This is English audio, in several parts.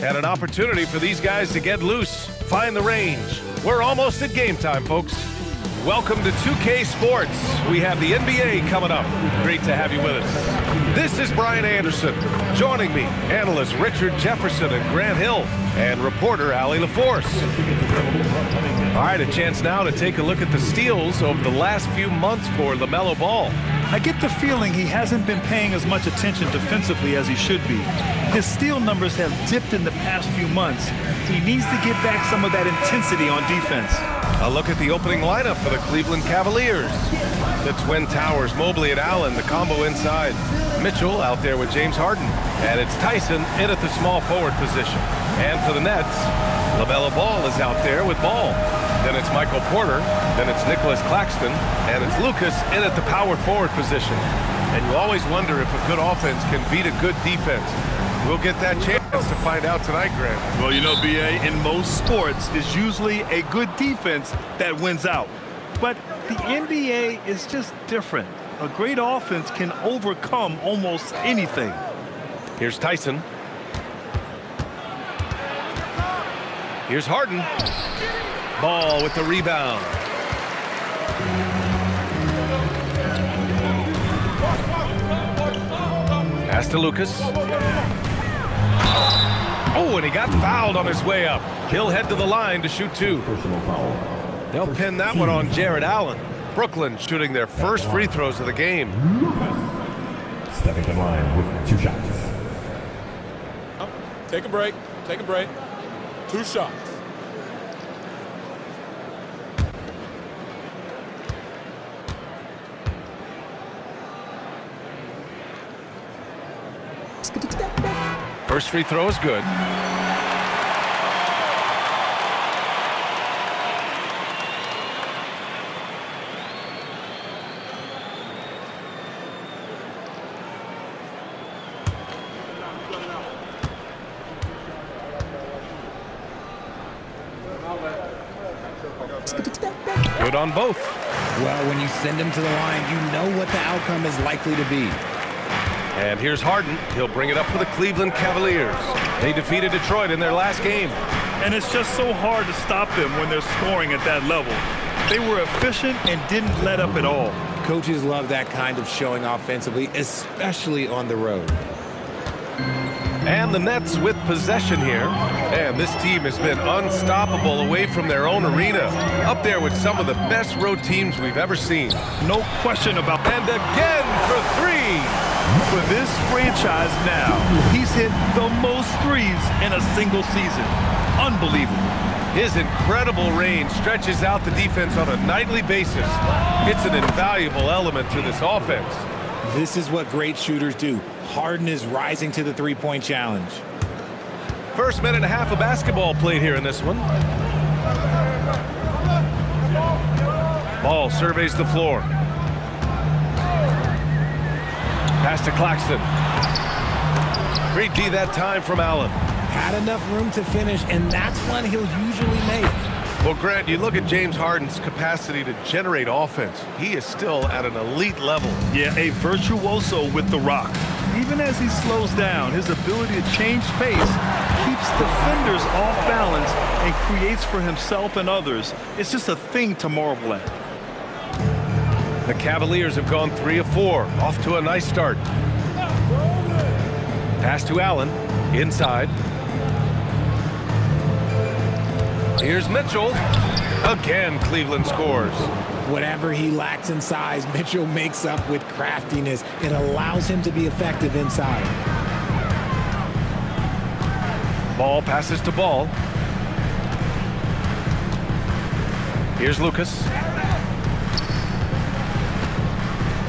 And an opportunity for these guys to get loose, find the range. We're almost at game time, folks. Welcome to 2K Sports. We have the NBA coming up. Great to have you with us. This is Brian Anderson. Joining me, analysts Richard Jefferson and Grant Hill, and reporter Allie LaForce. All right, a chance now to take a look at the steals over the last few months for LaMelo Ball. I get the feeling he hasn't been paying as much attention defensively as he should be. His steal numbers have dipped in the past few months. He needs to get back some of that intensity on defense. A look at the opening lineup for the Cleveland Cavaliers. The Twin Towers, Mobley and Allen, the combo inside. Mitchell out there with James Harden. And it's Tyson in at the small forward position. And for the Nets, LaMelo Ball is out there with Ball. Then it's Michael Porter, then it's Nicholas Claxton, and it's Lucas in at the power forward position. And you always wonder if a good offense can beat a good defense. We'll get that chance to find out tonight, Grant. Well, you know, B.A., in most sports, it's usually a good defense that wins out. But the NBA is just different. A great offense can overcome almost anything. Here's Tyson. Here's Harden. Ball with the rebound. Pass to Lucas. Oh, and he got fouled on his way up. He'll head to the line to shoot two. They'll pin that one on Jared Allen. Brooklyn shooting their first free throws of the game. Stepping to the line with 2 shots. Take a break. Take a break. 2 shots. First free throw is good. Good on both. Well, when you send him to the line, you know what the outcome is likely to be. And here's Harden. He'll bring it up for the Cleveland Cavaliers. They defeated Detroit in their last game. And it's just so hard to stop them when they're scoring at that level. They were efficient and didn't let up at all. Coaches love that kind of showing offensively, especially on the road. And the Nets with possession here. And this team has been unstoppable away from their own arena. Up there with some of the best road teams we've ever seen. No question about that. And again for 3. For this franchise now, he's hit the most threes in a single season. Unbelievable. His incredible range stretches out the defense on a nightly basis. It's an invaluable element to this offense. This is what great shooters do. Harden is rising to the three-point challenge. First minute and a half of basketball played here in this one. Ball surveys the floor. Pass to Claxton. Great D that time from Allen. Had enough room to finish, and that's one he'll usually make. Well, Grant, you look at James Harden's capacity to generate offense. He is still at an elite level. Yeah, a virtuoso with the rock. Even as he slows down, his ability to change pace keeps defenders off balance and creates for himself and others. It's just a thing to marvel at. The Cavaliers have gone 3 of 4, off to a nice start. Pass to Allen, inside. Here's Mitchell. Again, Cleveland scores. Whatever he lacks in size, Mitchell makes up with craftiness. It allows him to be effective inside. Ball passes to Ball. Here's Lucas.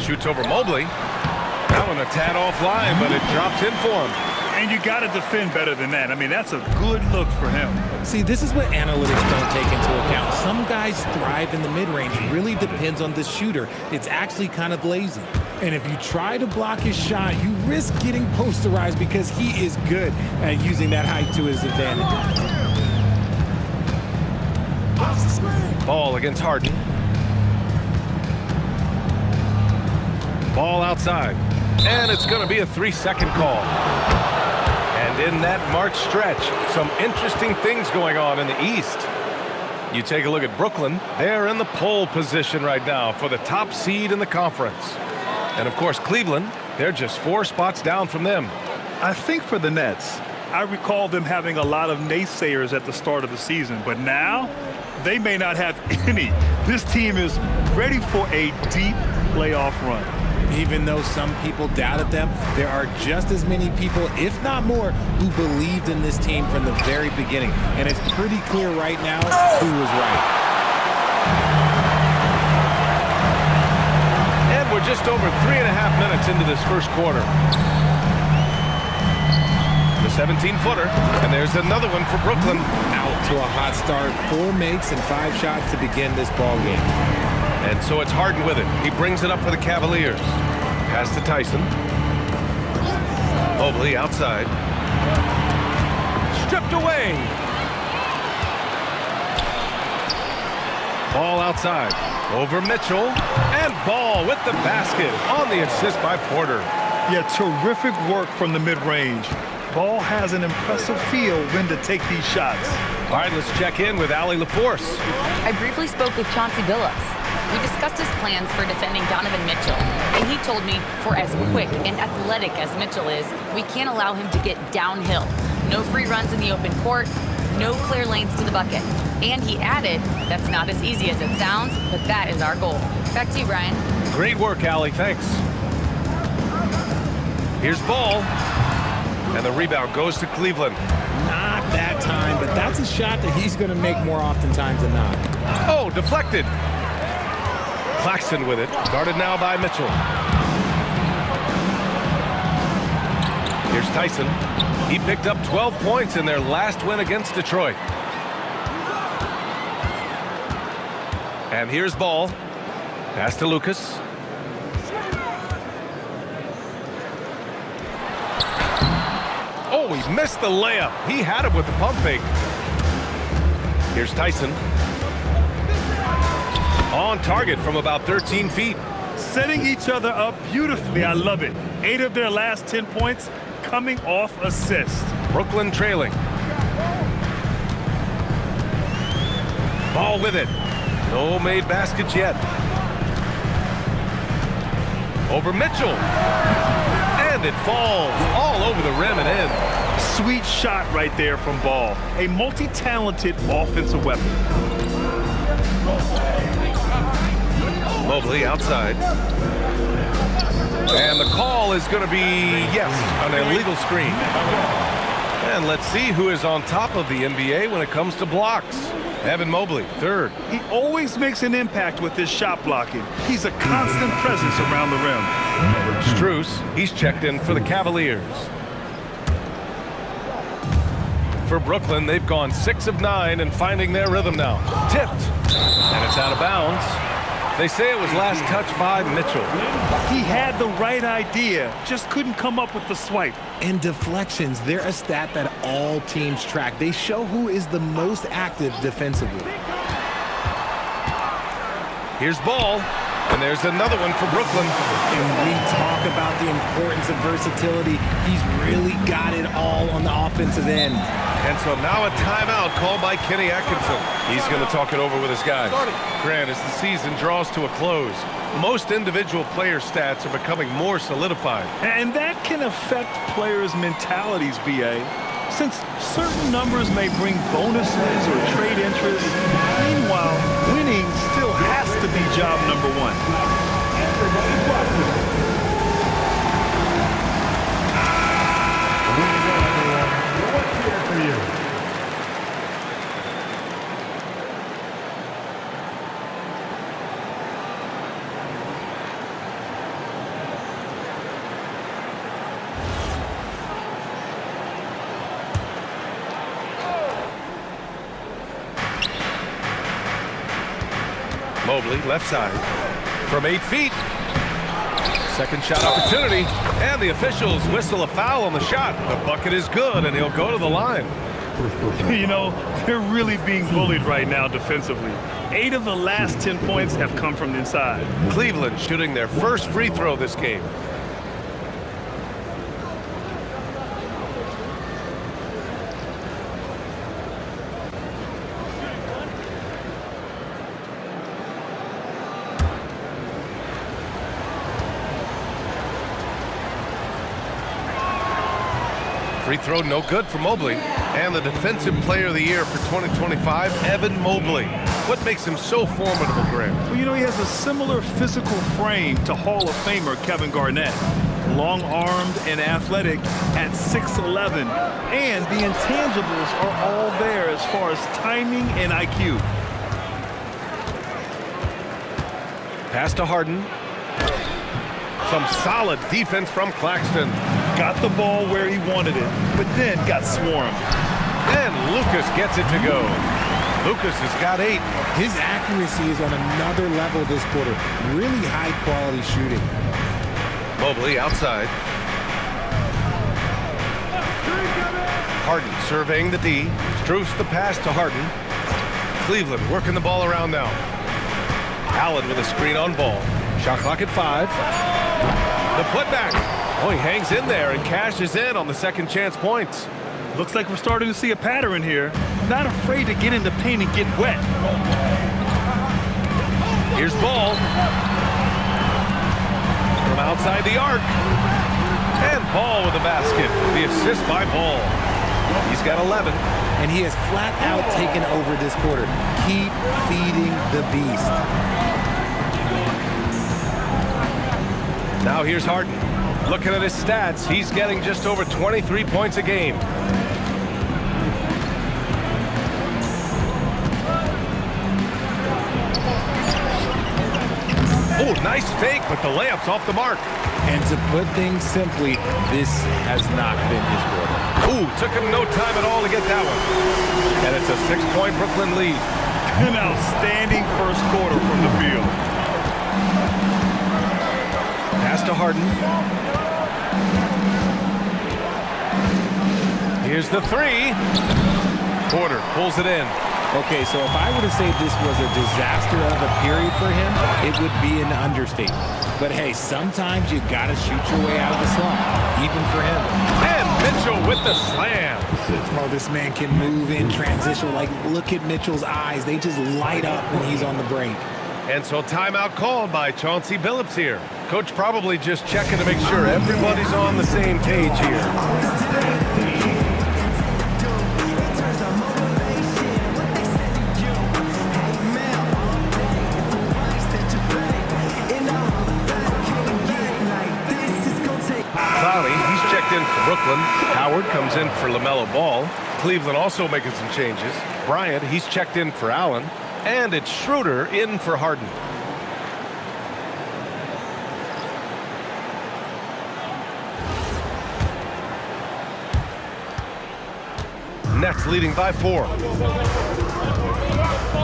Shoots over Mobley. That one a tad offline, but it drops in for him. And you got to defend better than that. I mean, that's a good look for him. See, this is what analytics don't take into account. Some guys thrive in the mid-range. It really depends on the shooter. It's actually kind of lazy. And if you try to block his shot, you risk getting posterized because he is good at using that height to his advantage. Ball against Harden. Ball outside. And it's going to be a 3-second call. And in that March stretch, some interesting things going on in the East. You take a look at Brooklyn. They're in the pole position right now for the top seed in the conference. And of course, Cleveland, they're just 4 spots down from them. I think for the Nets, I recall them having a lot of naysayers at the start of the season, but now they may not have any. This team is ready for a deep playoff run. Even though some people doubted them, there are just as many people, if not more, who believed in this team from the very beginning. And it's pretty clear right now who was right. And we're just over 3.5 minutes into this first quarter. The 17-footer, and there's another one for Brooklyn. Out to a hot start, 4 makes and 5 shots to begin this ball game. And so it's Harden with it. He brings it up for the Cavaliers. Pass to Tyson. Mobley outside. Stripped away. Ball outside. Over Mitchell. And Ball with the basket on the assist by Porter. Yeah, terrific work from the mid-range. Ball has an impressive feel when to take these shots. All right, let's check in with Allie LaForce. I briefly spoke with Chauncey Billups. We discussed his plans for defending Donovan Mitchell, and he told me for as quick and athletic as Mitchell is, we can't allow him to get downhill. No free runs in the open court, no clear lanes to the bucket. And he added, that's not as easy as it sounds, but that is our goal. Back to you, Brian. Great work, Allie. Thanks. Here's Ball. And the rebound goes to Cleveland. Not that time, but that's a shot that he's going to make more oftentimes than not. Oh, deflected. Claxton with it. Guarded now by Mitchell. Here's Tyson. He picked up 12 points in their last win against Detroit. And here's Ball. Pass to Lucas. Oh, he missed the layup. He had it with the pump fake. Here's Tyson. On target from about 13 feet. Setting each other up beautifully. I love it. 8 of their last 10 points coming off assists. Brooklyn trailing. Ball with it. No made baskets yet. Over Mitchell. And it falls all over the rim and in. Sweet shot right there from Ball. A multi-talented offensive weapon. Mobley outside. And the call is going to be, yes, an illegal screen. And let's see who is on top of the NBA when it comes to blocks. Evan Mobley, third. He always makes an impact with his shot blocking. He's a constant presence around the rim. Strus, he's checked in for the Cavaliers. For Brooklyn, they've gone 6 of 9 and finding their rhythm now. Tipped, and it's out of bounds. They say it was last touched by Mitchell. He had the right idea, just couldn't come up with the swipe. And deflections, they're a stat that all teams track. They show who is the most active defensively. Here's Ball, and there's another one for Brooklyn. And we talk about the importance of versatility. He's really got it all on the offensive end. And so now a timeout called by Kenny Atkinson. He's going to talk it over with his guys. Grant, as the season draws to a close, most individual player stats are becoming more solidified. And that can affect players' mentalities, B.A., since certain numbers may bring bonuses or trade interest. Meanwhile, winning still has to be job number one. Mobley, left side, from 8 feet. Second shot opportunity, and the officials whistle a foul on the shot. The bucket is good, and he'll go to the line. You know, they're really being bullied right now defensively. 8 of the last 10 points have come from inside. Cleveland shooting their first free throw this game. Free throw no good for Mobley. And the Defensive Player of the Year for 2025, Evan Mobley. What makes him so formidable, Graham? Well, you know, he has a similar physical frame to Hall of Famer Kevin Garnett. Long-armed and athletic at 6'11", and the intangibles are all there as far as timing and IQ. Pass to Harden. Some solid defense from Claxton. Got the ball where he wanted it, but then got swarmed. And Lucas gets it to go. Lucas has got 8. His accuracy is on another level this quarter. Really high-quality shooting. Mobley outside. Harden surveying the D. Strus the pass to Harden. Cleveland working the ball around now. Allen with a screen on ball. Shot clock at 5. The putback. Oh, he hangs in there and cashes in on the second chance points. Looks like we're starting to see a pattern here. Not afraid to get in the paint and get wet. Here's Ball. From outside the arc. And Ball with the basket. The assist by Ball. He's got 11. And he has flat out taken over this quarter. Keep feeding the beast. Now here's Harden. Looking at his stats, he's getting just over 23 points a game. Oh, nice fake, but the layup's off the mark. And to put things simply, this has not been his quarter. Ooh, took him no time at all to get that one. And it's a 6-point Brooklyn lead. An outstanding first quarter from the field. Pass to Harden. Here's the 3. Porter pulls it in. Okay, so if I were to say this was a disaster of a period for him, it would be an understatement. But hey, sometimes you gotta shoot your way out of the slump, even for him. And Mitchell with the slam. Oh, this man can move in transition. Like, look at Mitchell's eyes. They just light up when he's on the break. And so timeout called by Chauncey Billups here. Coach probably just checking to make sure everybody's on the same page here. Clowney, he's checked in for Brooklyn. Howard comes in for LaMelo Ball. Cleveland also making some changes. Bryant, he's checked in for Allen. And it's Schroeder in for Harden. Nets leading by 4.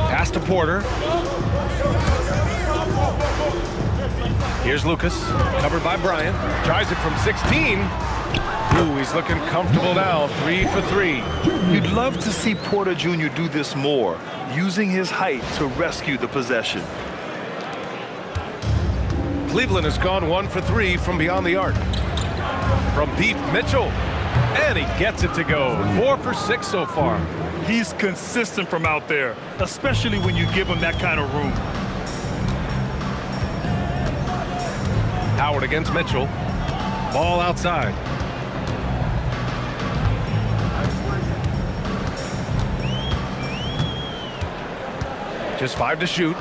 Pass to Porter. Here's Lucas, covered by Bryant. Tries it from 16. Ooh, he's looking comfortable now, 3 for 3. You'd love to see Porter Jr. do this more, using his height to rescue the possession. Cleveland has gone 1 for 3 from beyond the arc. From deep, Mitchell. And he gets it to go. 4 for 6 so far. He's consistent from out there, especially when you give him that kind of room. Howard against Mitchell. Ball outside. Just 5 to shoot.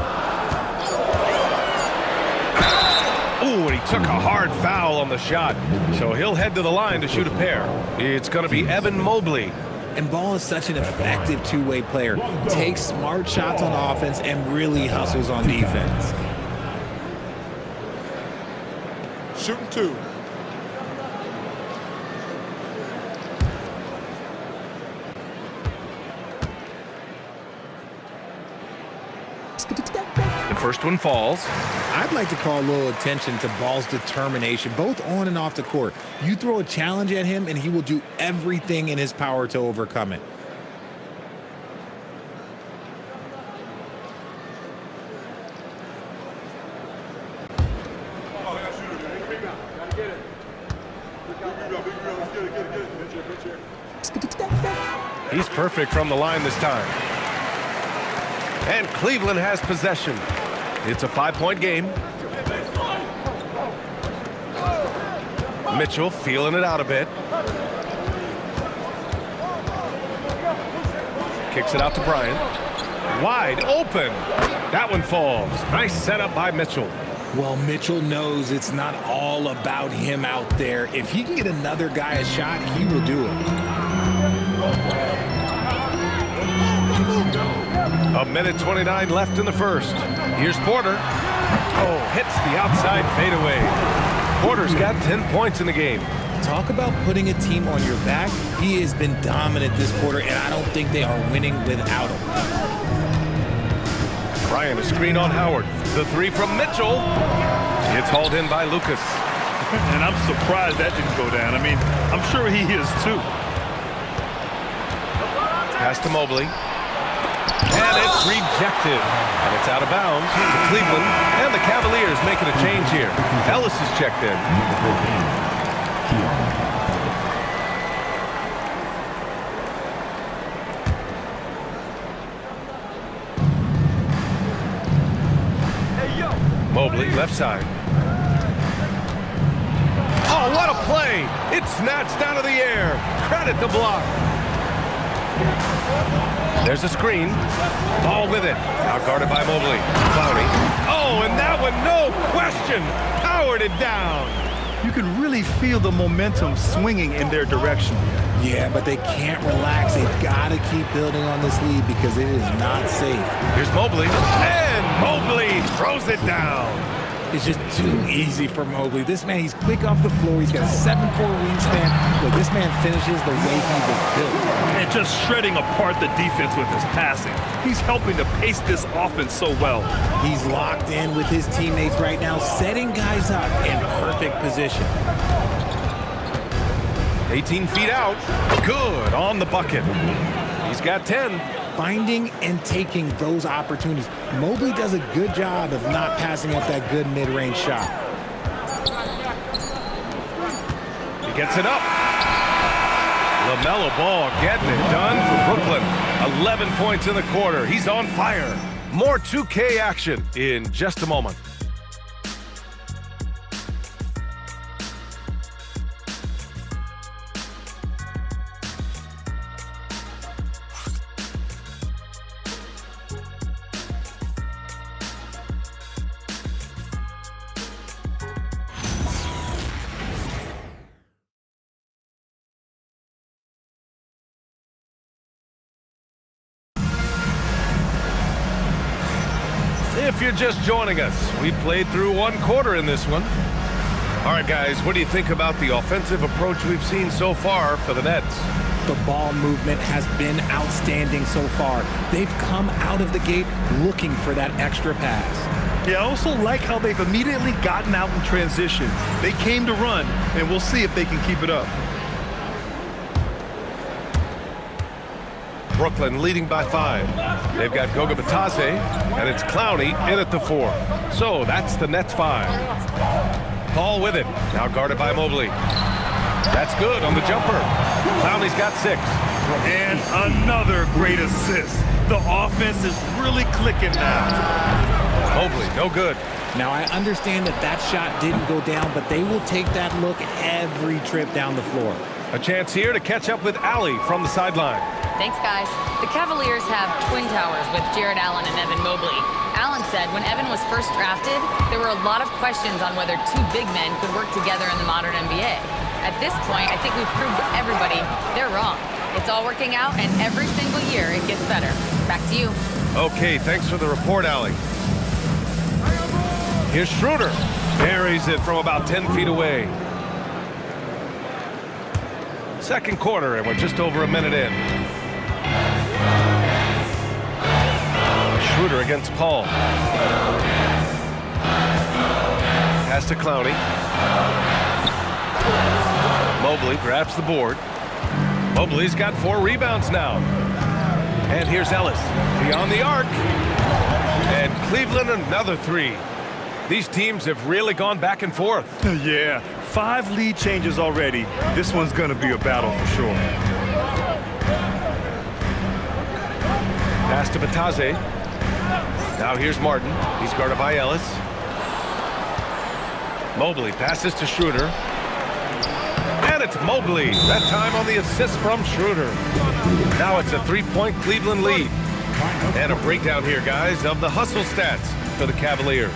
Ooh, and he took a hard foul on the shot. So he'll head to the line to shoot a pair. It's going to be Evan Mobley. And Ball is such an effective two-way player. Takes smart shots on offense and really hustles on defense. Shooting 2. The first one falls. I'd like to call a little attention to Ball's determination, both on and off the court. You throw a challenge at him, and he will do everything in his power to overcome it. He's perfect from the line this time. And Cleveland has possession. It's a 5-point game. Mitchell feeling it out a bit. kicks it out to Bryant. Wide open. That one falls. Nice setup by Mitchell. Well, Mitchell knows it's not all about him out there. If he can get another guy a shot, he will do it. A minute 29 left in the first. Here's Porter. Oh, hits the outside fadeaway. Porter's got 10 points in the game. Talk about putting a team on your back. He has been dominant this quarter, and I don't think they are winning without him. Bryant, a screen on Howard. The three from Mitchell. It's hauled in by Lucas. And I'm surprised that didn't go down. I mean, I'm sure he is too. Pass to Mobley. And it's rejected. And it's out of bounds to Cleveland. And the Cavaliers making a change here. Ellis is checked in. Mobley, left side. Oh, what a play! It's snatched out of the air. Credit the block. There's a screen. Ball with it. Now guarded by Mobley. Clowney. Oh, and that one, no question, powered it down. You can really feel the momentum swinging in their direction. Yeah, but they can't relax. They've got to keep building on this lead because it is not safe. Here's Mobley. And Mobley throws it down. It's just too easy for Mobley. This man, he's quick off the floor. He's got a 7'4" wingspan. Look, this man finishes the way he was built. And just shredding apart the defense with his passing. He's helping to pace this offense so well. He's locked in with his teammates right now, setting guys up in perfect position. 18 feet out. Good on the bucket. He's got 10. Finding and taking those opportunities. Mobley does a good job of not passing up that good mid-range shot. He gets it up. LaMelo Ball getting it done for Brooklyn. 11 points in the quarter. He's on fire. More 2K action in just a moment. If you're just joining us, we played through one quarter in this one. All right, guys, what do you think about the offensive approach we've seen so far for the Nets? The ball movement has been outstanding so far. They've come out of the gate looking for that extra pass. Yeah, I also like how they've immediately gotten out in transition. They came to run, and we'll see if they can keep it up. Brooklyn leading by 5. They've got Goga Batase, and it's Clowney in at the 4. So that's the Nets 5. Ball with it. Now guarded by Mobley. That's good on the jumper. Clowney's got 6. And another great assist. The offense is really clicking now. Mobley, no good. Now, I understand that that shot didn't go down, but they will take that look every trip down the floor. A chance here to catch up with Allie from the sideline. Thanks, guys. The Cavaliers have twin towers with Jared Allen and Evan Mobley. Allen said when Evan was first drafted, there were a lot of questions on whether two big men could work together in the modern NBA. At this point, I think we've proved to everybody they're wrong. It's all working out, and every single year it gets better. Back to you. Okay, thanks for the report, Allie. Here's Schroeder. Buries it from about 10 feet away. Second quarter, and we're just over a minute in. Schroeder against Paul. Pass to Clowney. Mobley grabs the board. Mobley's got 4 rebounds now. And here's Ellis beyond the arc. And Cleveland another 3. These teams have really gone back and forth. Yeah, 5 lead changes already. This one's going to be a battle for sure. Pass to Batase. Now here's Martin. He's guarded by Ellis. Mobley passes to Schroeder. And it's Mobley. That time on the assist from Schroeder. Now it's a 3-point Cleveland lead. And a breakdown here, guys, of the hustle stats for the Cavaliers.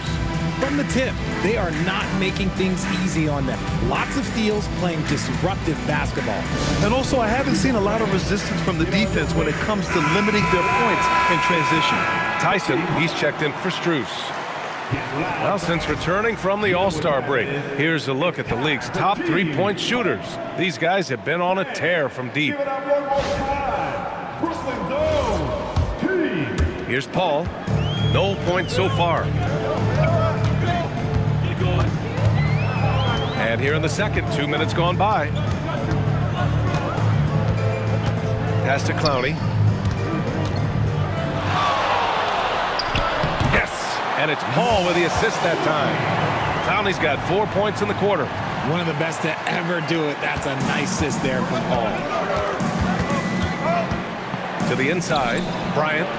From the tip, they are not making things easy on them. Lots of steals, playing disruptive basketball. And also, I haven't seen a lot of resistance from the defense when it comes to limiting their points in transition. Tyson, he's checked in for Strus. Well, since returning from the All-Star break, here's a look at the league's top 3-point shooters. These guys have been on a tear from deep. Here's Paul. No points so far. And here in the second, 2 minutes gone by. Pass to Clowney. Yes! And it's Paul with the assist that time. Clowney's got 4 points in the quarter. One of the best to ever do it. That's a nice assist there from Paul. To the inside, Bryant.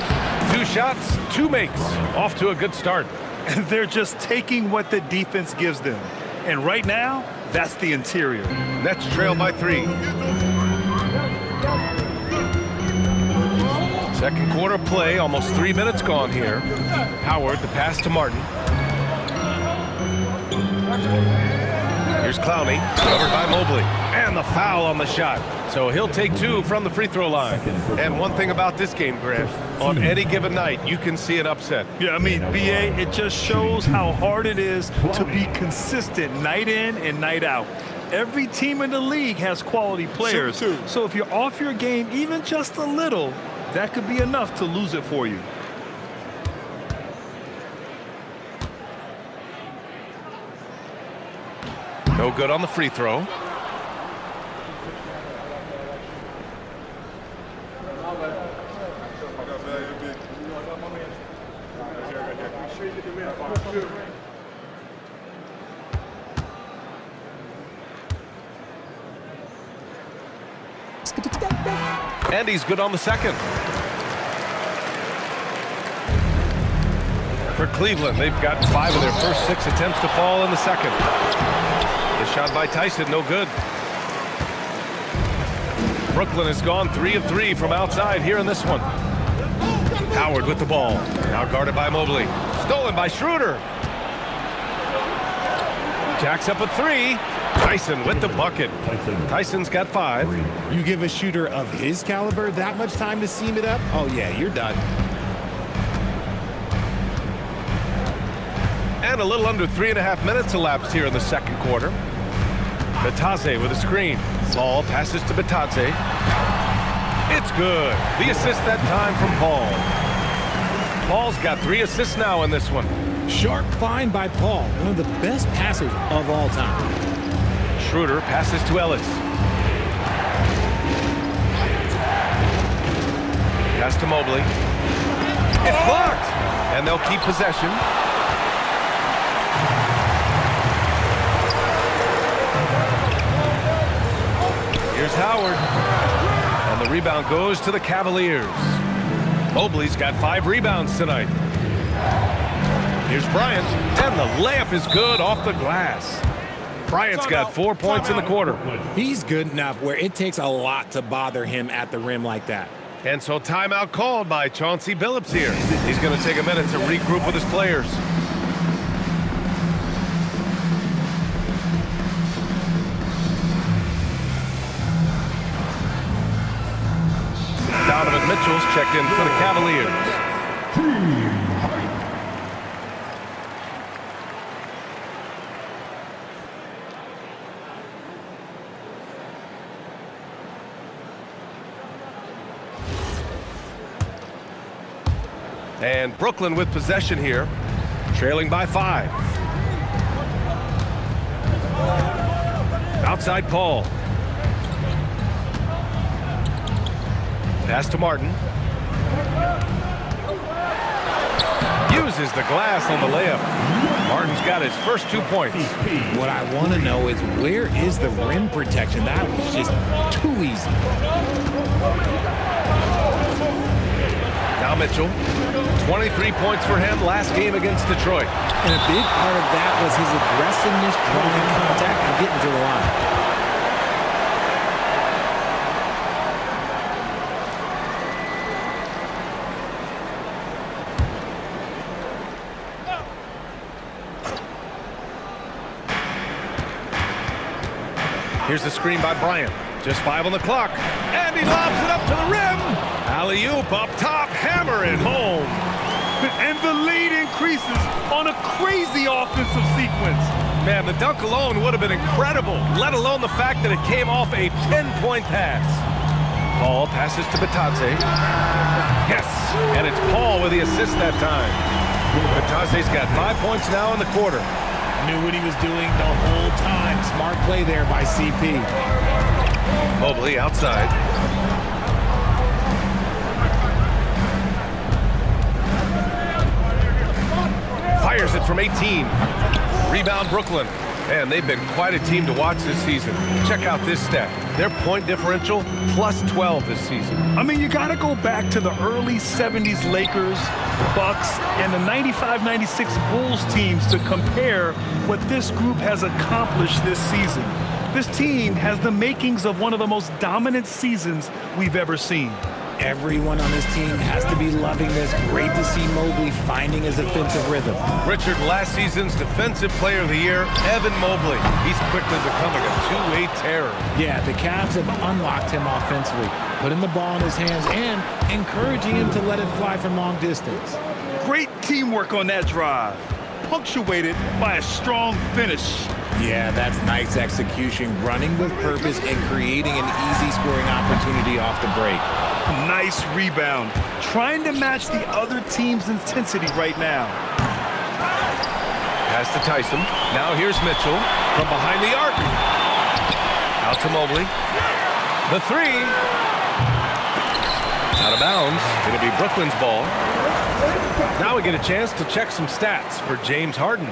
2 shots, 2 makes. Off to a good start. And they're just taking what the defense gives them. And right now, that's the interior. Nets trail by 3. Second quarter play, almost 3 minutes gone here. Howard, the pass to Martin. Here's Clowney, covered by Mobley. And the foul on the shot. So he'll take 2 from the free throw line. And one thing about this game, Grant, on any given night, you can see an upset. Yeah, I mean, BA, it just shows how hard it is to be consistent night in and night out. Every team in the league has quality players. So if you're off your game even just a little, that could be enough to lose it for you. No good on the free throw. And he's good on the second. For Cleveland, they've got 5 of their first 6 attempts to fall in the second. The shot by Tyson, no good. Brooklyn has gone 3 of 3 from outside here in this one. Howard with the ball. Now guarded by Mobley. Stolen by Schroeder. Jacks up a 3. Tyson with the bucket. Tyson's got 5. You give a shooter of his caliber that much time to seam it up? Oh, yeah, you're done. And a little under 3.5 minutes elapsed here in the second quarter. Batadze with a screen. Ball passes to Batadze. It's good. The assist that time from Paul. Paul's got 3 assists now in this one. Sharp find by Paul, one of the best passers of all time. Schroeder passes to Ellis. Pass to Mobley. It's blocked! And they'll keep possession. Here's Howard. And the rebound goes to the Cavaliers. Mobley's got 5 rebounds tonight. Here's Bryant. And the layup is good off the glass. Bryant's got 4 points in the quarter. He's good enough where it takes a lot to bother him at the rim like that. And so timeout called by Chauncey Billups here. He's going to take a minute to regroup with his players. Donovan Mitchell's checked in for the Cavaliers. And Brooklyn with possession here, trailing by 5. Outside Paul. Pass to Martin. Uses the glass on the layup. Martin's got his first 2 points. What I want to know is where is the rim protection? That was just too easy. Now Mitchell, 23 points for him last game against Detroit. And a big part of that was his aggressiveness, drawing contact, and getting to the line. Here's the screen by Bryant. Just 5 on the clock. And he lobs it up to the rim. Alley-oop up top. Hammer it home. And the lead increases on a crazy offensive sequence. Man, the dunk alone would have been incredible, let alone the fact that it came off a 10-point pass. Paul passes to Batadze. Yes, and it's Paul with the assist that time. Batadze's got 5 points now in the quarter. Knew what he was doing the whole time. Smart play there by CP. Mobley outside. Fires it from 18. Rebound Brooklyn. And they've been quite a team to watch this season. Check out this stat. Their point differential plus 12 this season. I mean, you got to go back to the early 70s Lakers, Bucks, and the 95-96 Bulls teams to compare what this group has accomplished this season. This team has the makings of one of the most dominant seasons we've ever seen. Everyone on this team has to be loving this. Great to see Mobley finding his offensive rhythm. Richard, last season's Defensive Player of the Year, Evan Mobley. He's quickly becoming a two-way terror. Yeah, the Cavs have unlocked him offensively, putting the ball in his hands and encouraging him to let it fly from long distance. Great teamwork on that drive, punctuated by a strong finish. Yeah, that's nice execution, running with purpose and creating an easy scoring opportunity off the break. Nice rebound, trying to match the other team's intensity right now. Pass to Tyson. Now here's Mitchell from behind the arc. Out to Mobley. The three. Out of bounds. It'll be Brooklyn's ball. Now we get a chance to check some stats for James Harden.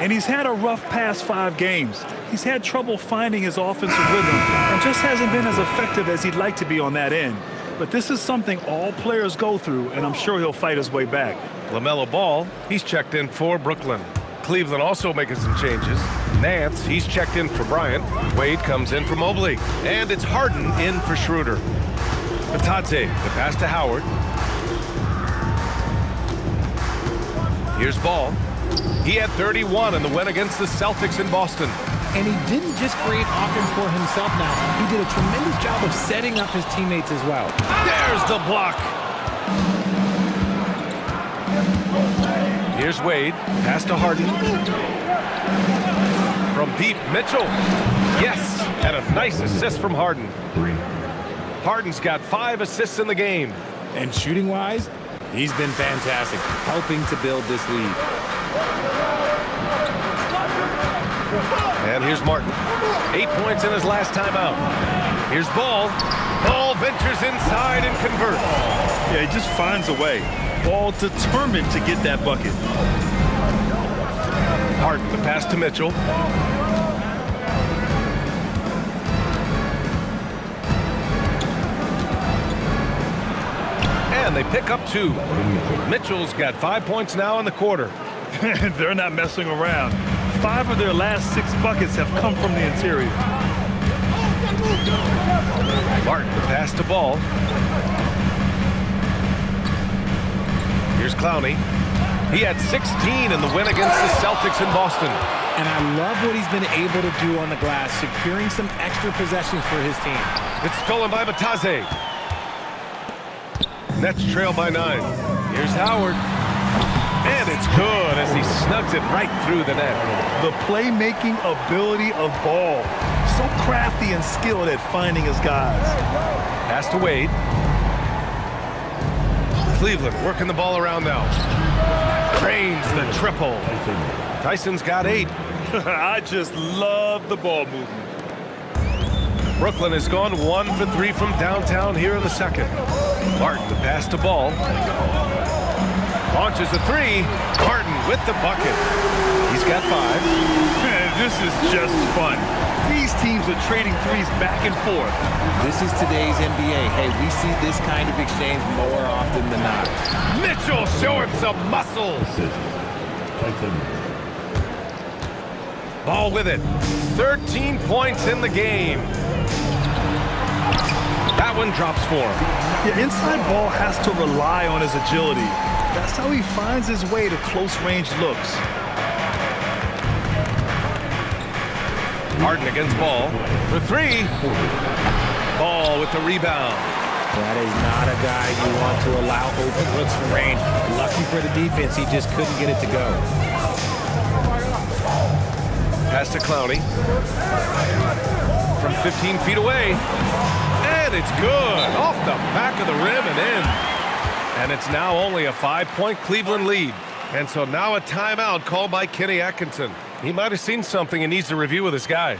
And he's had a rough past 5 games. He's had trouble finding his offensive rhythm and just hasn't been as effective as he'd like to be on that end. But this is something all players go through, and I'm sure he'll fight his way back. LaMelo Ball, he's checked in for Brooklyn. Cleveland also making some changes. Nance, he's checked in for Bryant. Wade comes in for Mobley. And it's Harden in for Schroeder. Batadze, the pass to Howard. Here's Ball. He had 31 in the win against the Celtics in Boston. And he didn't just create offense for himself now. He did a tremendous job of setting up his teammates as well. There's the block. Here's Wade. Pass to Harden. From deep, Mitchell. Yes, and a nice assist from Harden. 3. Harden's got 5 assists in the game. And shooting-wise, he's been fantastic, helping to build this lead. And here's Martin. 8 points in his last timeout. Here's Ball. Ball ventures inside and converts. Yeah, he just finds a way. Ball determined to get that bucket. Harden, the pass to Mitchell. And they pick up 2. Mitchell's got 5 points now in the quarter. They're not messing around. 5 of their last 6 buckets have come from the interior. Martin, the pass to Ball. Here's Clowney. He had 16 in the win against the Celtics in Boston. And I love what he's been able to do on the glass, securing some extra possessions for his team. It's stolen by Batadze. Nets trail by 9. Here's Howard. And it's good as he snugs it right through the net. The playmaking ability of Ball. So crafty and skilled at finding his guys. Pass to Wade. Cleveland working the ball around now. Cranes the triple. Tyson's got 8. I just love the ball movement. Brooklyn has gone 1 for 3 from downtown here in the second. Martin, the pass to Ball. Launches a 3. Martin with the bucket. He's got 5. This is just fun. These teams are trading threes back and forth. This is today's NBA. Hey, we see this kind of exchange more often than not. Mitchell showing some muscles. Tyson. Ball with it. 13 points in the game. That one drops for him. Yeah, inside Ball has to rely on his agility. That's how he finds his way to close-range looks. Harden against Ball for three. Ball with the rebound. That is not a guy you want to allow open looks from range. Lucky for the defense, he just couldn't get it to go. Pass to Clowney. From 15 feet away. And it's good. Off the back of the rim and in. And it's now only a 5-point Cleveland lead. And so now a timeout called by Kenny Atkinson. He might have seen something and needs to review with his guys.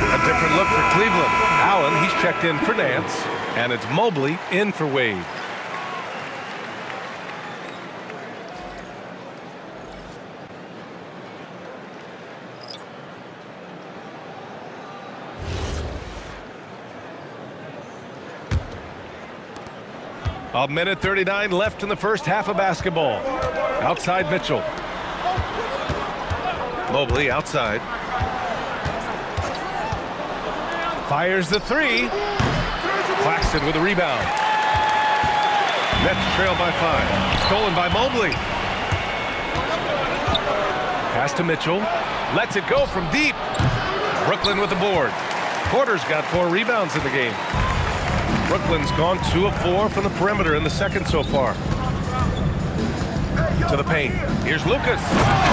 A different look for Cleveland. Allen, he's checked in for Nance. And it's Mobley in for Wade. A minute 39 left in the first half of basketball. Outside Mitchell. Mobley outside. Fires the three. Claxton with a rebound. Nets trail by 5. Stolen by Mobley. Pass to Mitchell. Lets it go from deep. Brooklyn with the board. Porter's got 4 rebounds in the game. Brooklyn's gone 2 of 4 from the perimeter in the second so far. To the paint. Here's Lucas.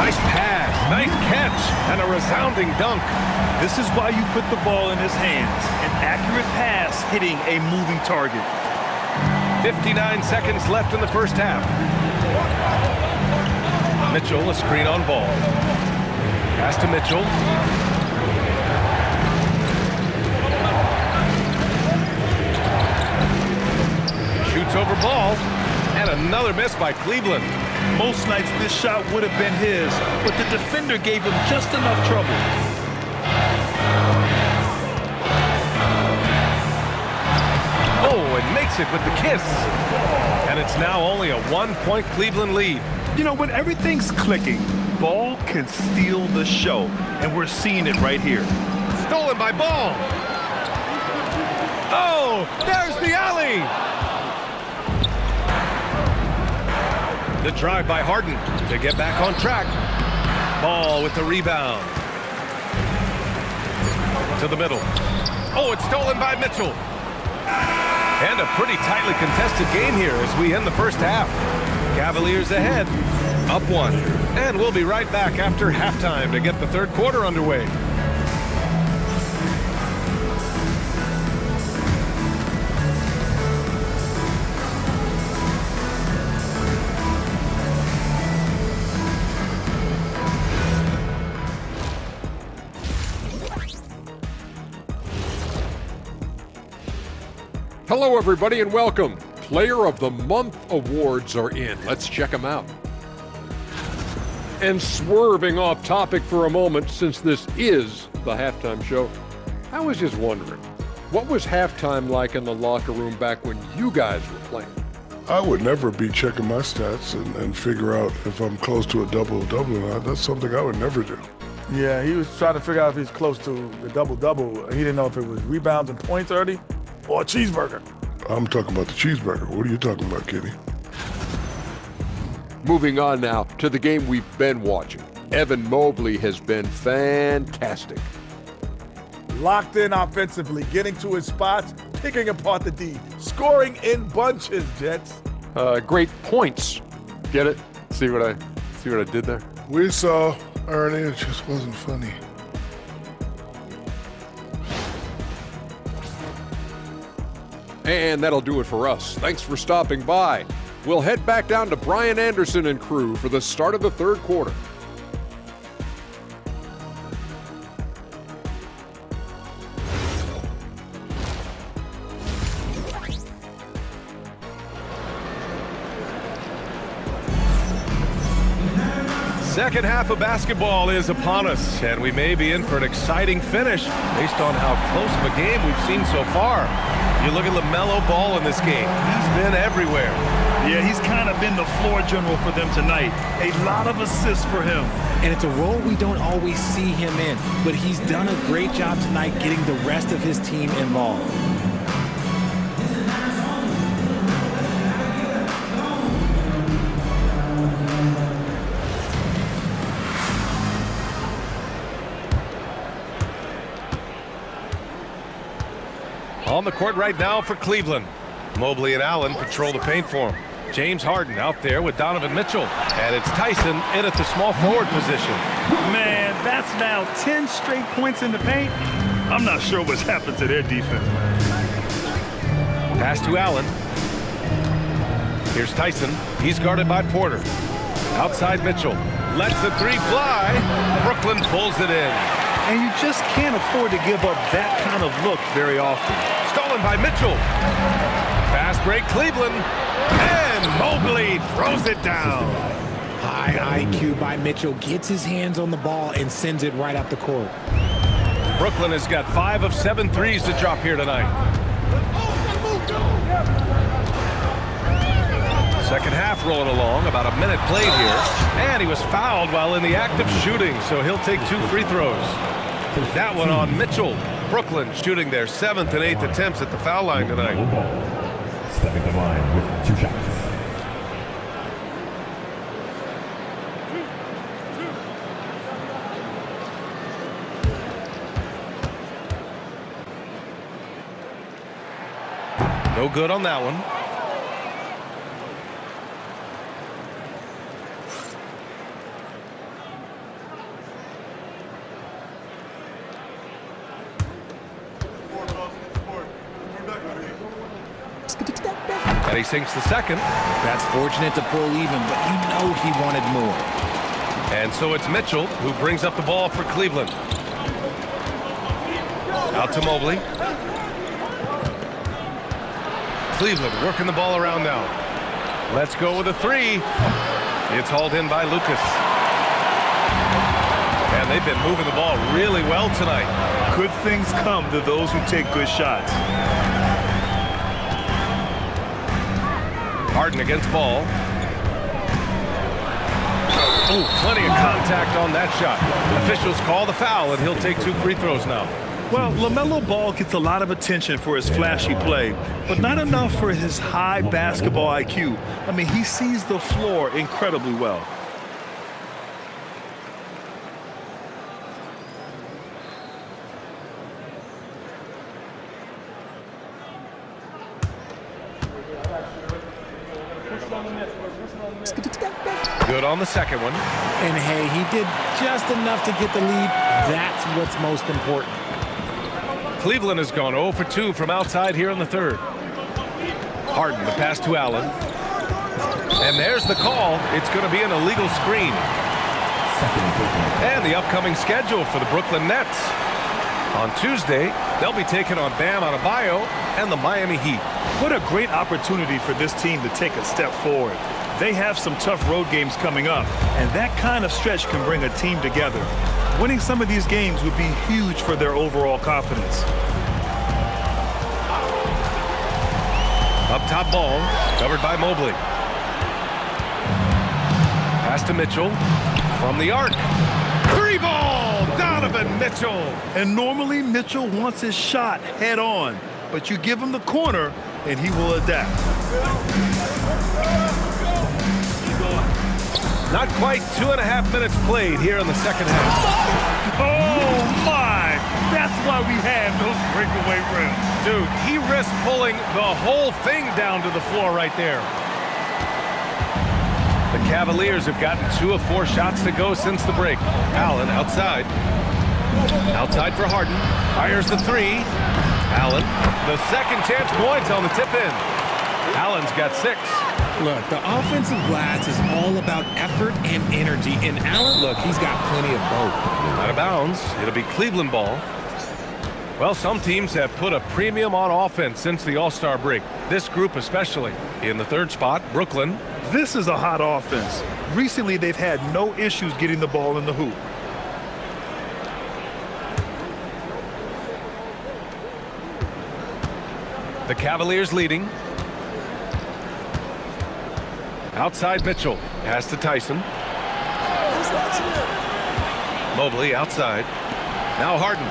Nice pass, nice catch, and a resounding dunk. This is why you put the ball in his hands. An accurate pass hitting a moving target. 59 seconds left in the first half. Mitchell, a screen on Ball. Pass to Mitchell. Shoots over Ball. And another miss by Cleveland. Most nights this shot would have been his, but the defender gave him just enough trouble. Oh, and makes it with the kiss. And it's now only a 1-point Cleveland lead. You know, when everything's clicking, Ball can steal the show, and we're seeing it right here. Stolen by Ball. Oh, there's the alley. The drive by Harden to get back on track. Ball with the rebound. To the middle. Oh, it's stolen by Mitchell. And a pretty tightly contested game here as we end the first half. Cavaliers ahead, up 1. And we'll be right back after halftime to get the third quarter underway. Hello, everybody, and welcome. Player of the Month awards are in. Let's check them out. And swerving off topic for a moment, since this is the halftime show, I was just wondering, what was halftime like in the locker room back when you guys were playing? I would never be checking my stats and figure out if I'm close to a double-double or not. That's something I would never do. Yeah, he was trying to figure out if he's close to the double-double. He didn't know if it was rebounds and points early or a cheeseburger. I'm talking about the cheeseburger. What are you talking about, Kenny? Moving on now to the game we've been watching. Evan Mobley has been fantastic. Locked in offensively, getting to his spots, picking apart the D, scoring in bunches, Jets. Great points. Get it? See what I did there? We saw, Ernie, it just wasn't funny. And that'll do it for us. Thanks for stopping by. We'll head back down to Brian Anderson and crew for the start of the third quarter. Second half of basketball is upon us, and we may be in for an exciting finish based on how close of a game we've seen so far. You look at LaMelo Ball in this game. He's been everywhere. Yeah, he's kind of been the floor general for them tonight. A lot of assists for him. And it's a role we don't always see him in, but he's done a great job tonight getting the rest of his team involved. the court right now for Cleveland. Mobley and Allen patrol the paint for him. James Harden out there with Donovan Mitchell. And it's Tyson in at the small forward position. Man, that's now 10 straight points in the paint. I'm not sure what's happened to their defense. Pass to Allen. Here's Tyson. He's guarded by Porter. Outside Mitchell. Lets the three fly. Brooklyn pulls it in. And you just can't afford to give up that kind of look very often. Stolen by Mitchell. Fast break Cleveland. And Mobley throws it down. High IQ by Mitchell, gets his hands on the ball and sends it right up the court. Brooklyn has got 5 of 7 threes to drop here tonight. Second half rolling along, about a minute played here. And he was fouled while in the act of shooting, so he'll take 2 free throws. That one on Mitchell. Brooklyn shooting their 7th and 8th attempts at the foul line tonight. Stepping to the line with 2 shots. No good on that one. And he sinks the second. That's fortunate to pull even, but you know he wanted more. And so it's Mitchell who brings up the ball for Cleveland. Out to Mobley. Cleveland working the ball around now. Let's go with a 3. It's hauled in by Lucas. And they've been moving the ball really well tonight. Good things come to those who take good shots. Harden against ball. Oh, plenty of contact on that shot. Officials call the foul, and he'll take 2 free throws now. Well, LaMelo Ball gets a lot of attention for his flashy play, but not enough for his high basketball IQ. I mean, he sees the floor incredibly well. Good on the second one. And hey, he did just enough to get the lead. That's what's most important. Cleveland has gone 0 for 2 from outside here in the third. Harden, the pass to Allen. And there's the call. It's going to be an illegal screen. And the upcoming schedule for the Brooklyn Nets. On Tuesday, they'll be taking on Bam Adebayo and the Miami Heat. What a great opportunity for this team to take a step forward. They have some tough road games coming up, and that kind of stretch can bring a team together. Winning some of these games would be huge for their overall confidence. Up top ball, covered by Mobley. Pass to Mitchell from the arc. 3 ball, Donovan Mitchell. And normally Mitchell wants his shot head on, but you give him the corner and he will adapt. Not quite 2.5 minutes played here in the second half. Oh my, that's why we have those breakaway rims. Dude, he risked pulling the whole thing down to the floor right there. The Cavaliers have gotten 2 of 4 shots to go since the break. Allen outside. Outside for Harden. Fires the 3. Allen, the second chance points on the tip in. Allen's got 6. Look, the offensive glass is all about effort and energy. And Allen, look, he's got plenty of both. Out of bounds. It'll be Cleveland ball. Well, some teams have put a premium on offense since the All-Star break. This group especially. In the third spot, Brooklyn. This is a hot offense. Recently, they've had no issues getting the ball in the hoop. The Cavaliers leading. Outside Mitchell. Pass to Tyson. Mobley outside. Now Harden.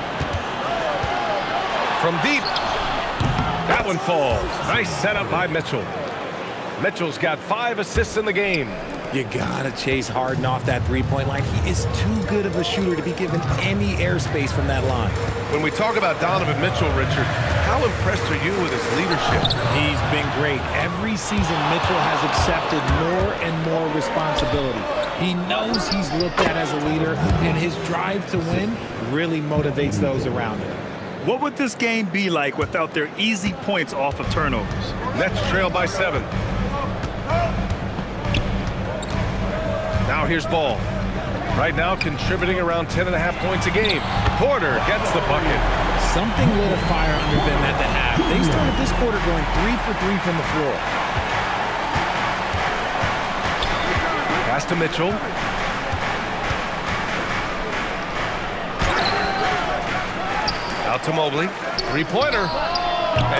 From deep. That one falls. Nice setup by Mitchell. Mitchell's got 5 assists in the game. You gotta chase Harden off that three-point line. He is too good of a shooter to be given any airspace from that line. When we talk about Donovan Mitchell, Richard, how impressed are you with his leadership? He's been great. Every season, Mitchell has accepted more and more responsibility. He knows he's looked at as a leader, and his drive to win really motivates those around him. What would this game be like without their easy points off of turnovers? Nets trail by 7. Now here's Ball. Right now contributing around 10.5 points a game. Porter gets the bucket. Something lit a fire under them at the half. They started this quarter going 3 for 3 from the floor. Pass to Mitchell. Out to Mobley. Three-pointer.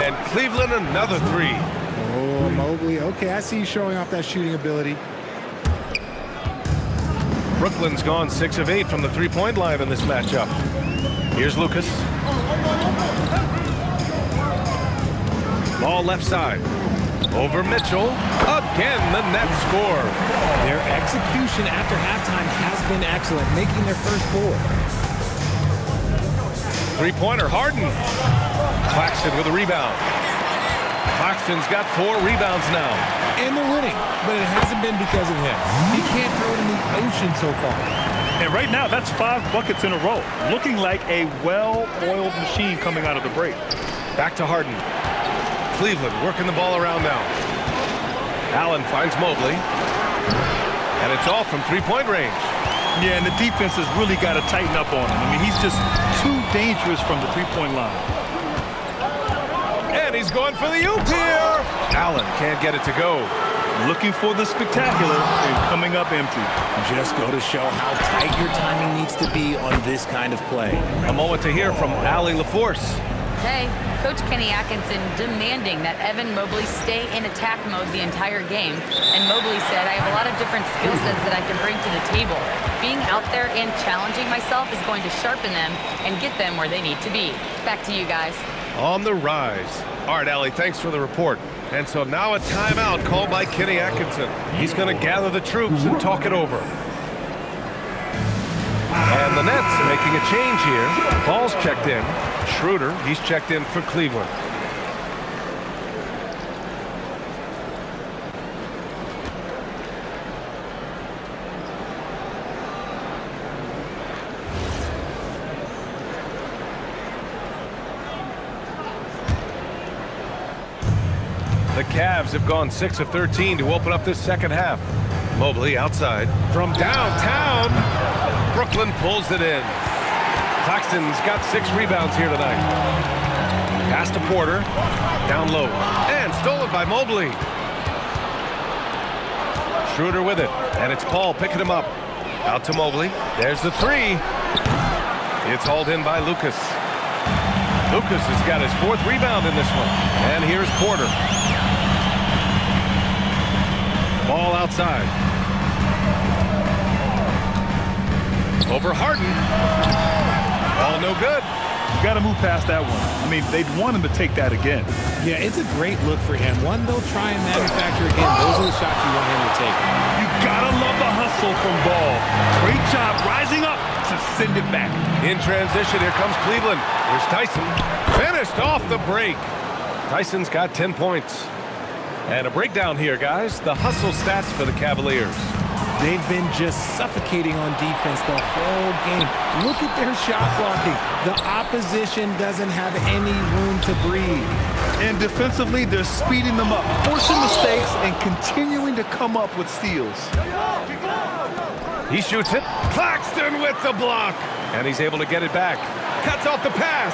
And Cleveland another 3. Oh, Mobley. Okay, I see you showing off that shooting ability. Brooklyn's gone 6 of 8 from the three-point line in this matchup. Here's Lucas. Ball left side. Over Mitchell. Again, the Nets score. Their execution after halftime has been excellent, making their first 4. Three-pointer, Harden. Claxton with a rebound. Claxton's got 4 rebounds now. And they're winning, but it hasn't been because of him. He can't throw it in the ocean so far. And right now, that's 5 buckets in a row. Looking like a well-oiled machine coming out of the break. Back to Harden. Cleveland working the ball around now. Allen finds Mobley. And it's off from three-point range. Yeah, and the defense has really got to tighten up on him. I mean, he's just too dangerous from the three-point line. And he's going for the oop here. Allen can't get it to go. Looking for the spectacular and coming up empty. Just go to show how tight your timing needs to be on this kind of play. A moment to hear from Allie LaForce. Hey, Coach Kenny Atkinson demanding that Evan Mobley stay in attack mode the entire game. And Mobley said, I have a lot of different skill sets that I can bring to the table. Being out there and challenging myself is going to sharpen them and get them where they need to be. Back to you guys. On the rise. All right, Allie, thanks for the report. And so now a timeout called by Kenny Atkinson. He's going to gather the troops and talk it over. And the Nets making a change here. Ball's checked in. Schroeder, he's checked in for Cleveland. The Cavs have gone 6 of 13 to open up this second half. Mobley outside. From downtown, Brooklyn pulls it in. Claxton's got 6 rebounds here tonight. Pass to Porter. Down low. And stolen by Mobley. Schroeder with it. And it's Paul picking him up. Out to Mobley. There's the 3. It's hauled in by Lucas. Lucas has got his 4th rebound in this one. And here's Porter. Ball outside. Over Harden. Ball no good. You got to move past that one. I mean, they'd want him to take that again. Yeah, it's a great look for him. One they'll try and manufacture again. Those are the shots you want him to take. You got to love the hustle from Ball. Great job rising up to send it back. In transition, here comes Cleveland. Here's Tyson. Finished off the break. Tyson's got 10 points. And a breakdown here, guys. The hustle stats for the Cavaliers. They've been just suffocating on defense the whole game. Look at their shot blocking. The opposition doesn't have any room to breathe. And defensively, they're speeding them up, forcing mistakes, and continuing to come up with steals. He shoots it. Claxton with the block. And he's able to get it back. Cuts off the pass.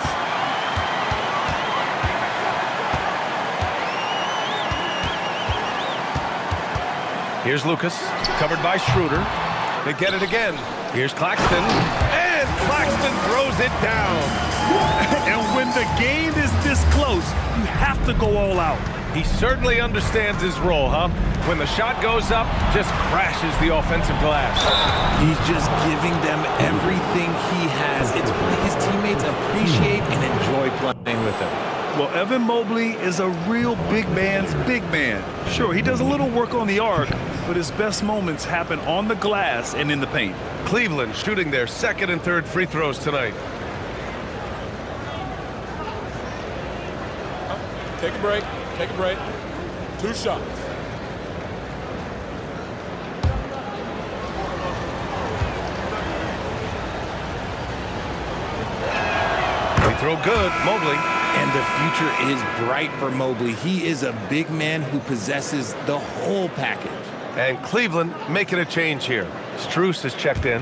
Here's Lucas, covered by Schroeder. They get it again. Here's Claxton, and Claxton throws it down. And when the game is this close, you have to go all out. He certainly understands his role, huh? When the shot goes up, just crashes the offensive glass. He's just giving them everything he has. It's what his teammates appreciate and enjoy playing with him. Well, Evan Mobley is a real big man's big man. Sure, he does a little work on the arc, but his best moments happen on the glass and in the paint. Cleveland shooting their second and third free throws tonight. Take a break. Take a break. 2 shots. Free throw good, Mobley. And the future is bright for Mobley. He is a big man who possesses the whole package. And Cleveland making a change here. Strus is checked in.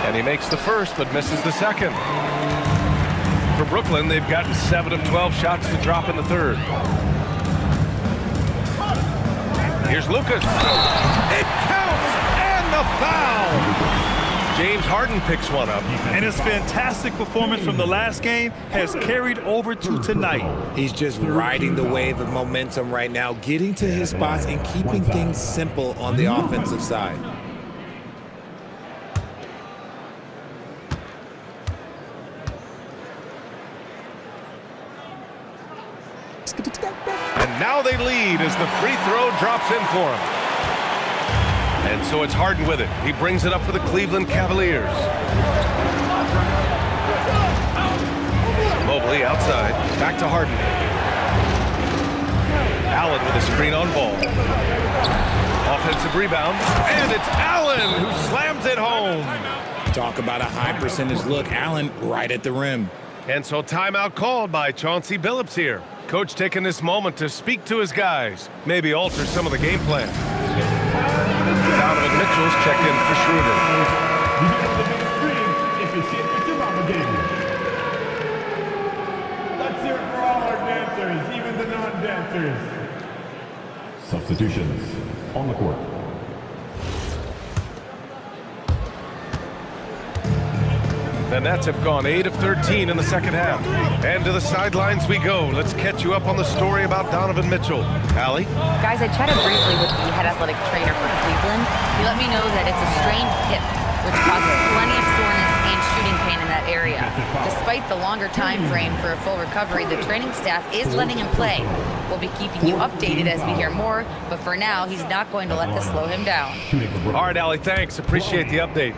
And he makes the first, but misses the second. For Brooklyn, they've gotten 7 of 12 shots to drop in the third. Here's Lucas. It counts, and the foul. James Harden picks one up. And his fantastic performance from the last game has carried over to tonight. He's just riding the wave of momentum right now, getting to his spots and keeping things simple on the offensive side. And now they lead as the free throw drops in for him. And so it's Harden with it. He brings it up for the Cleveland Cavaliers. Mobley outside. Back to Harden. Allen with a screen on ball. Offensive rebound. And it's Allen who slams it home. Talk about a high percentage look. Allen right at the rim. And so timeout called by Chauncey Billups here. Coach taking this moment to speak to his guys. Maybe alter some of the game plan. Donovan Mitchell's checked in for Schroeder. Let's hear it for all our dancers, even the non-dancers. Substitutions on the court. The Nets have gone 8 of 13 in the second half. And to the sidelines we go. Let's catch you up on the story about Donovan Mitchell. Allie? Guys, I chatted briefly with the head athletic trainer for Cleveland. He let me know that it's a strained hip, which causes plenty of soreness and shooting pain in that area. Despite the longer time frame for a full recovery, the training staff is letting him play. We'll be keeping you updated as we hear more, but for now, he's not going to let this slow him down. All right, Allie, thanks. Appreciate the update.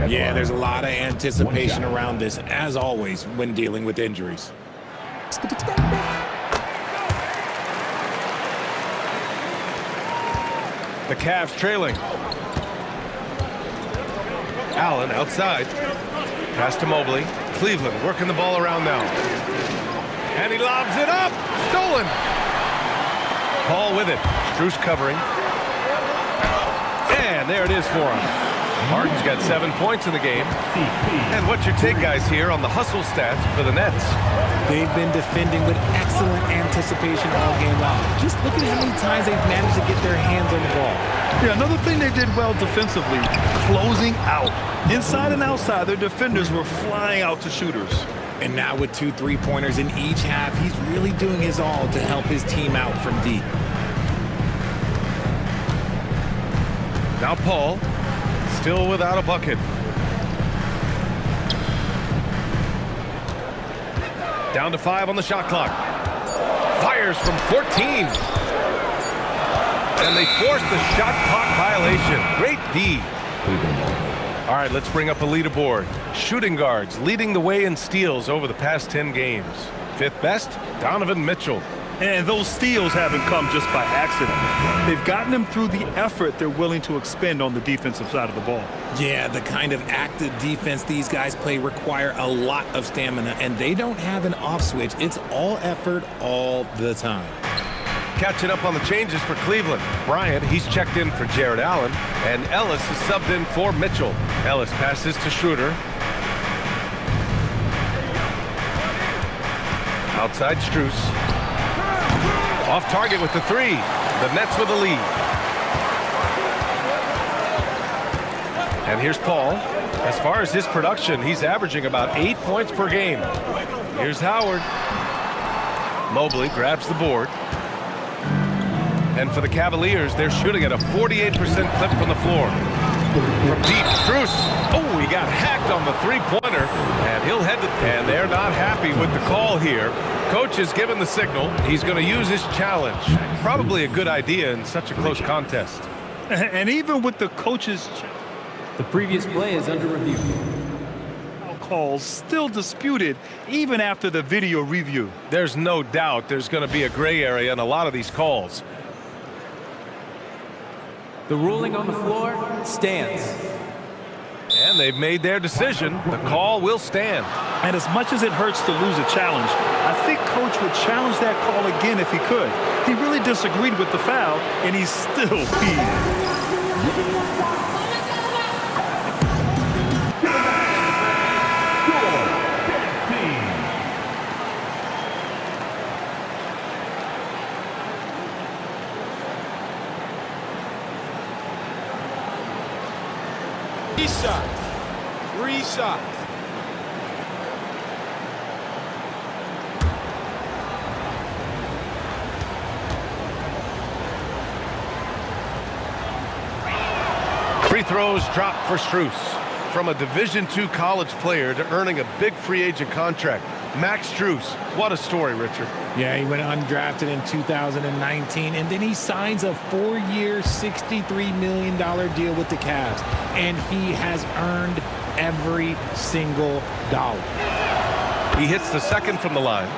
Yeah, there's a lot of anticipation around this, as always, when dealing with injuries. The Cavs trailing. Allen outside. Pass to Mobley. Cleveland working the ball around now. And he lobs it up. Stolen. Paul with it. Strus covering. And there it is for him. Harden's got 7 points in the game. And what's your take, guys, here on the hustle stats for the Nets? They've been defending with excellent anticipation all game long. Just look at how many times they've managed to get their hands on the ball. Yeah, another thing they did well defensively, closing out. Inside and outside, their defenders were flying out to shooters. And now with 2 3-pointers in each half, he's really doing his all to help his team out from deep. Now Paul, still without a bucket. Down to 5 on the shot clock. Fires from 14. And they force the shot clock violation. Great D. All right, let's bring up a leaderboard. Shooting guards leading the way in steals over the past 10 games. 5th best, Donovan Mitchell. And those steals haven't come just by accident. They've gotten them through the effort they're willing to expend on the defensive side of the ball. Yeah, the kind of active defense these guys play require a lot of stamina, and they don't have an off switch. It's all effort all the time. Catching up on the changes for Cleveland. Bryant, he's checked in for Jared Allen, and Ellis is subbed in for Mitchell. Ellis passes to Schroeder. Outside Strus. Off target with the 3. The Nets with the lead. And here's Paul. As far as his production, he's averaging about 8 points per game. Here's Howard. Mobley grabs the board. And for the Cavaliers, they're shooting at a 48% clip from the floor. From deep, Strus. Oh, he got hacked on the three-pointer, and he'll head to... And they're not happy with the call here. Coach has given the signal. He's going to use his challenge. Probably a good idea in such a close contest. And even with the coach's... The previous play is under review. Calls still disputed even after the video review. There's no doubt there's going to be a gray area in a lot of these calls. The ruling on the floor stands. And they've made their decision. The call will stand. And as much as it hurts to lose a challenge, I think Coach would challenge that call again if he could. He really disagreed with the foul, and he's still peeved. Three shots. Free throws dropped for Strus. From a Division II college player to earning a big free agent contract. Max Strus, what a story, Richard. Yeah, he went undrafted in 2019, and then he signs a 4-year, $63 million deal with the Cavs, and he has earned every single dollar. He hits the second from the line.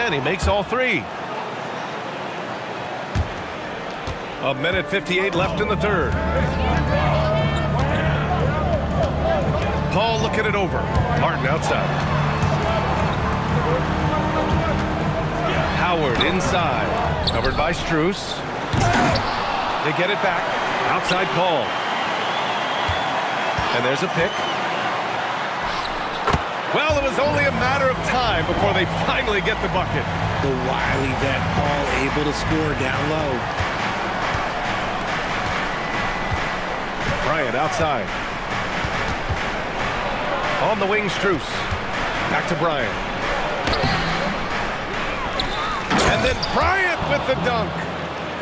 And he makes all three. A minute 58 left in the third. Paul looking it over. Martin outside. Howard inside. Covered by Strus. They get it back. Outside Paul. And there's a pick. Well, it was only a matter of time before they finally get the bucket. The wily vet Paul able to score down low. Bryant outside. On the wing, Strus. Back to Bryant. And then Bryant with the dunk.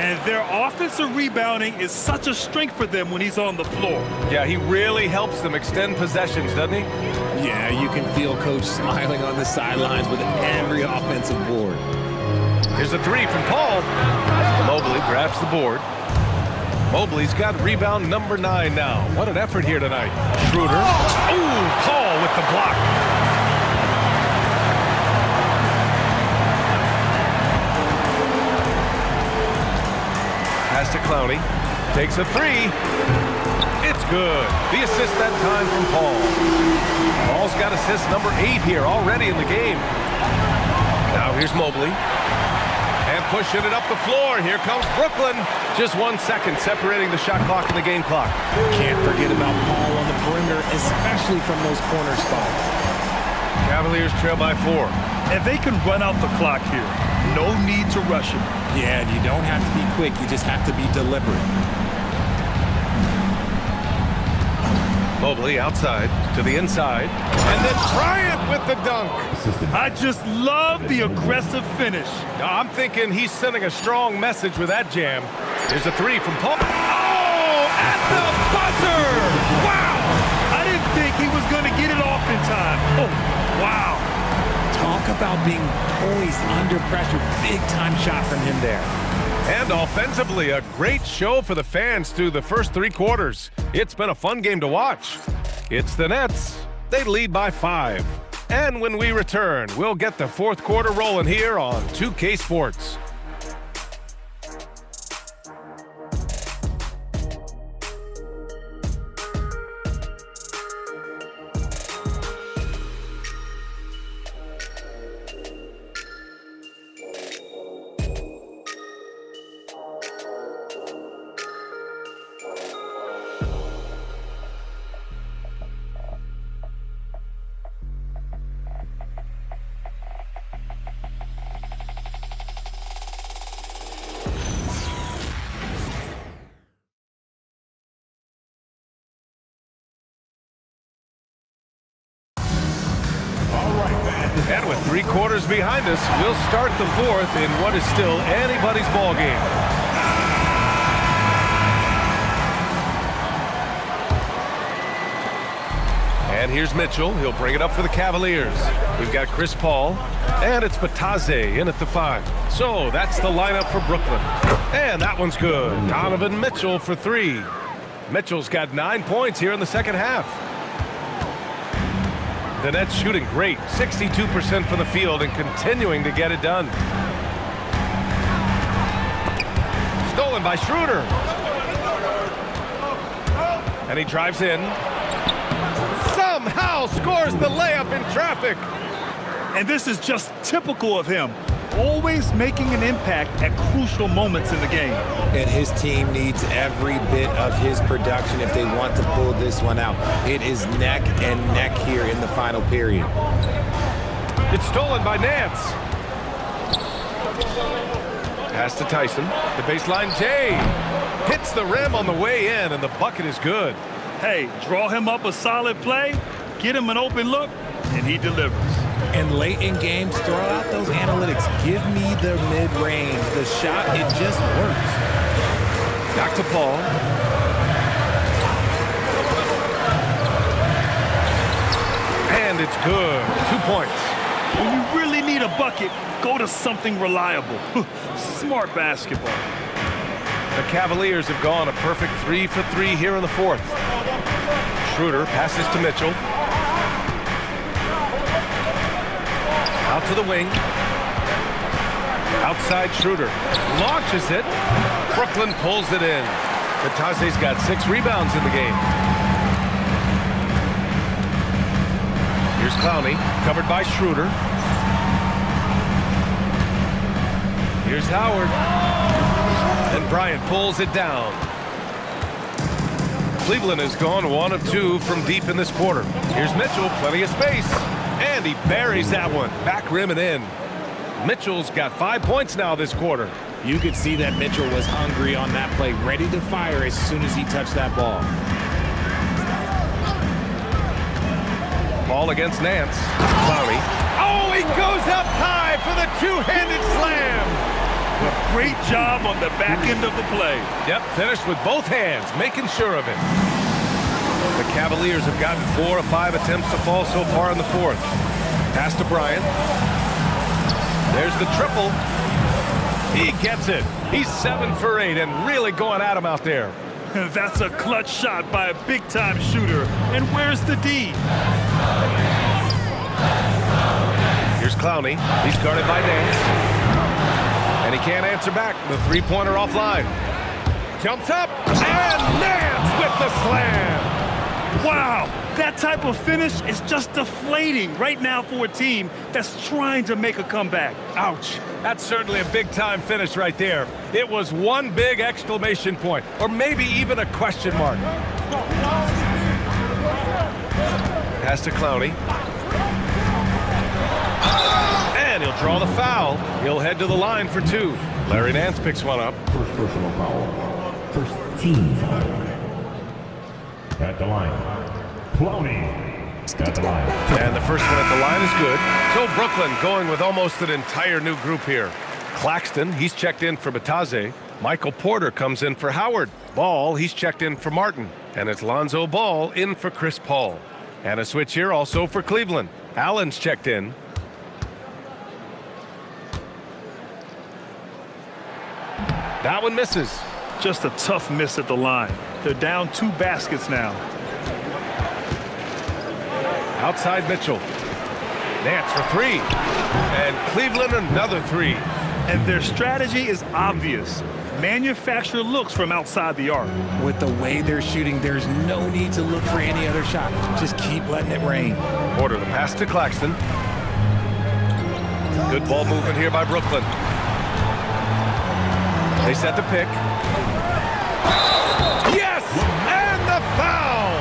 And their offensive rebounding is such a strength for them when he's on the floor. Yeah, he really helps them extend possessions, doesn't he? Yeah, you can feel Coach smiling on the sidelines with every offensive board. Here's a three from Paul. Mobley grabs the board. Mobley's got rebound number 9 now. What an effort here tonight. Schroeder. Ooh, Paul with the block. Pass to Clowney. Takes a three. It's good. The assist that time from Paul. Paul's got assist number 8 here already in the game. Now here's Mobley. And pushing it up the floor. Here comes Brooklyn. Just 1 second separating the shot clock and the game clock. Can't forget about Paul on the perimeter, especially from those corner spots. Cavaliers trail by 4. And they can run out the clock here. No need to rush it. Yeah, and you don't have to be quick. You just have to be deliberate. Mobley outside to the inside. And then Bryant with the dunk. I just love the aggressive finish. I'm thinking he's sending a strong message with that jam. Here's a three from Paul. Oh, at the buzzer! Wow! I didn't think he was going to get it off in time. Oh, wow. Talk about being poised under pressure. Big time shot from him there. And offensively, a great show for the fans through the first 3 quarters. It's been a fun game to watch. It's the Nets. They lead by 5. And when we return, we'll get the 4th quarter rolling here on 2K Sports. And with 3 quarters behind us, we'll start the 4th in what is still anybody's ball game. And here's Mitchell. He'll bring it up for the Cavaliers. We've got Chris Paul, and it's Batadze in at the 5. So that's the lineup for Brooklyn. And that one's good. Donovan Mitchell for 3. Mitchell's got 9 points here in the second half. The Nets shooting great, 62% from the field and continuing to get it done. Stolen by Schroeder. And he drives in. Somehow scores the layup in traffic. And this is just typical of him. Always making an impact at crucial moments in the game. And his team needs every bit of his production if they want to pull this one out. It is neck and neck here in the final period. It's stolen by Nance. Pass to Tyson. The baseline, Jay. Hits the rim on the way in, and the bucket is good. Hey, draw him up a solid play, get him an open look, and he delivers. And late in games, throw out those analytics. Give me the mid-range. The shot, it just works. Back to Paul. And it's good. 2 points. When you really need a bucket, go to something reliable. Smart basketball. The Cavaliers have gone a perfect 3 for 3 here in the 4th. Schroeder passes to Mitchell. Out to the wing. Outside Schroeder. Launches it. Brooklyn pulls it in. Batadze's got 6 rebounds in the game. Here's Clowney, covered by Schroeder. Here's Howard. And Bryant pulls it down. Cleveland has gone 1 of 2 from deep in this quarter. Here's Mitchell, plenty of space. And he buries that one. Back rim and in. Mitchell's got 5 points now this quarter. You could see that Mitchell was hungry on that play, ready to fire as soon as he touched that ball. Ball against Nance. Clowney. Oh, he goes up high for the 2-handed slam. A great job on the back end of the play. Yep, finished with both hands, making sure of it. The Cavaliers have gotten 4 of 5 attempts to fall so far in the 4th. Pass to Bryant. There's the triple. He gets it. He's 7 for 8 and really going at him out there. That's a clutch shot by a big-time shooter. And where's the D? Here's Clowney. He's guarded by Nance. And he can't answer back. The 3-pointer offline. Jumps up, and Nance with the slam. Wow, that type of finish is just deflating right now for a team that's trying to make a comeback. Ouch. That's certainly a big-time finish right there. It was one big exclamation point, or maybe even a question mark. Pass to Clowney. And he'll draw the foul. He'll head to the line for 2. Larry Nance picks one up. First personal foul. First team foul. At the line. Clowney. At the line. And the first one at the line is good. So Brooklyn going with almost an entire new group here. Claxton, he's checked in for Batadze. Michael Porter comes in for Howard. Ball, he's checked in for Martin. And it's Lonzo Ball in for Chris Paul. And a switch here also for Cleveland. Allen's checked in. That one misses. Just a tough miss at the line. They're down 2 baskets now. Outside Mitchell. Nance for 3. And Cleveland another 3. And their strategy is obvious. Manufacture looks from outside the arc. With the way they're shooting, there's no need to look for any other shot. Just keep letting it rain. Porter the pass to Claxton. Good ball movement here by Brooklyn. They set the pick. Yes! And the foul!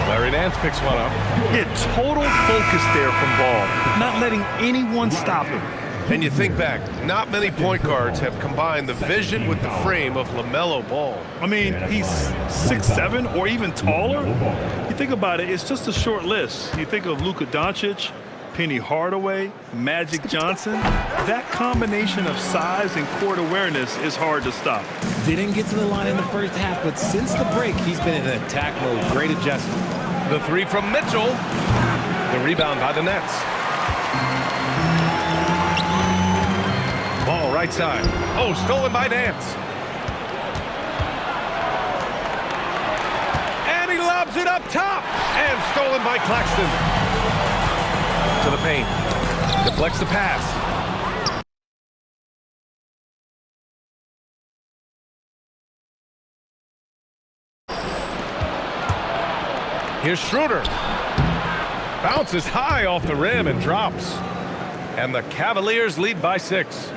Larry Nance picks one up. Hit total focus there from Ball, not letting anyone stop him. And you think back, not many point guards have combined the vision with the frame of LaMelo Ball. I mean, he's 6'7" or even taller. You think about it, it's just a short list. You think of Luka Doncic, Penny Hardaway, Magic Johnson, that combination of size and court awareness is hard to stop. Didn't get to the line in the first half, but since the break, he's been in attack mode. Great adjustment. The three from Mitchell. The rebound by the Nets. Ball right side. Oh, stolen by Nance. And he lobs it up top. And stolen by Claxton. To the paint. Deflects the pass. Here's Schroeder. Bounces high off the rim and drops. And the Cavaliers lead by 6.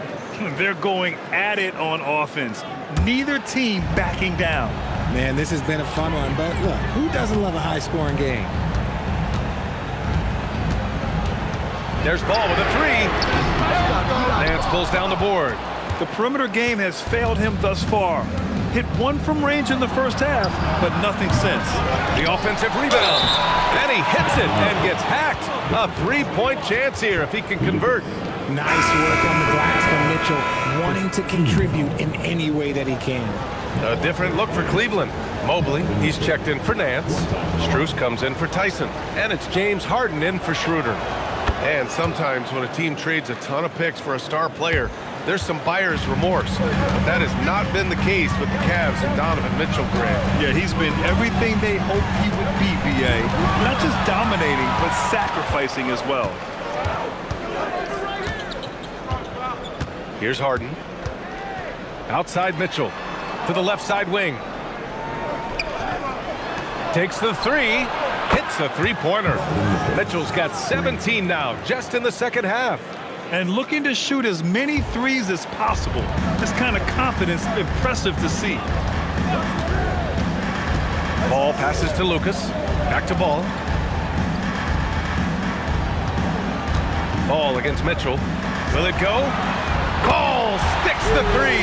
They're going at it on offense. Neither team backing down. Man, this has been a fun one, but look, who doesn't love a high-scoring game? There's Ball with a 3. Nance pulls down the board. The perimeter game has failed him thus far. Hit one from range in the first half, but nothing since. The offensive rebound. Then he hits it and gets hacked. A 3-point chance here if he can convert. Nice work on the glass from Mitchell, wanting to contribute in any way that he can. A different look for Cleveland. Mobley, he's checked in for Nance. Strus comes in for Tyson. And it's James Harden in for Schroeder. And sometimes when a team trades a ton of picks for a star player, there's some buyer's remorse. But that has not been the case with the Cavs and Donovan Mitchell, Grant. Yeah, he's been everything they hoped he would be, B.A. Not just dominating, but sacrificing as well. Here's Harden. Outside Mitchell. To the left side wing. Takes the 3. Hits a 3-pointer. Mitchell's got 17 now, just in the second half. And looking to shoot as many threes as possible. This kind of confidence, impressive to see. Ball passes to Lucas. Back to Ball. Ball against Mitchell. Will it go? Ball sticks the 3.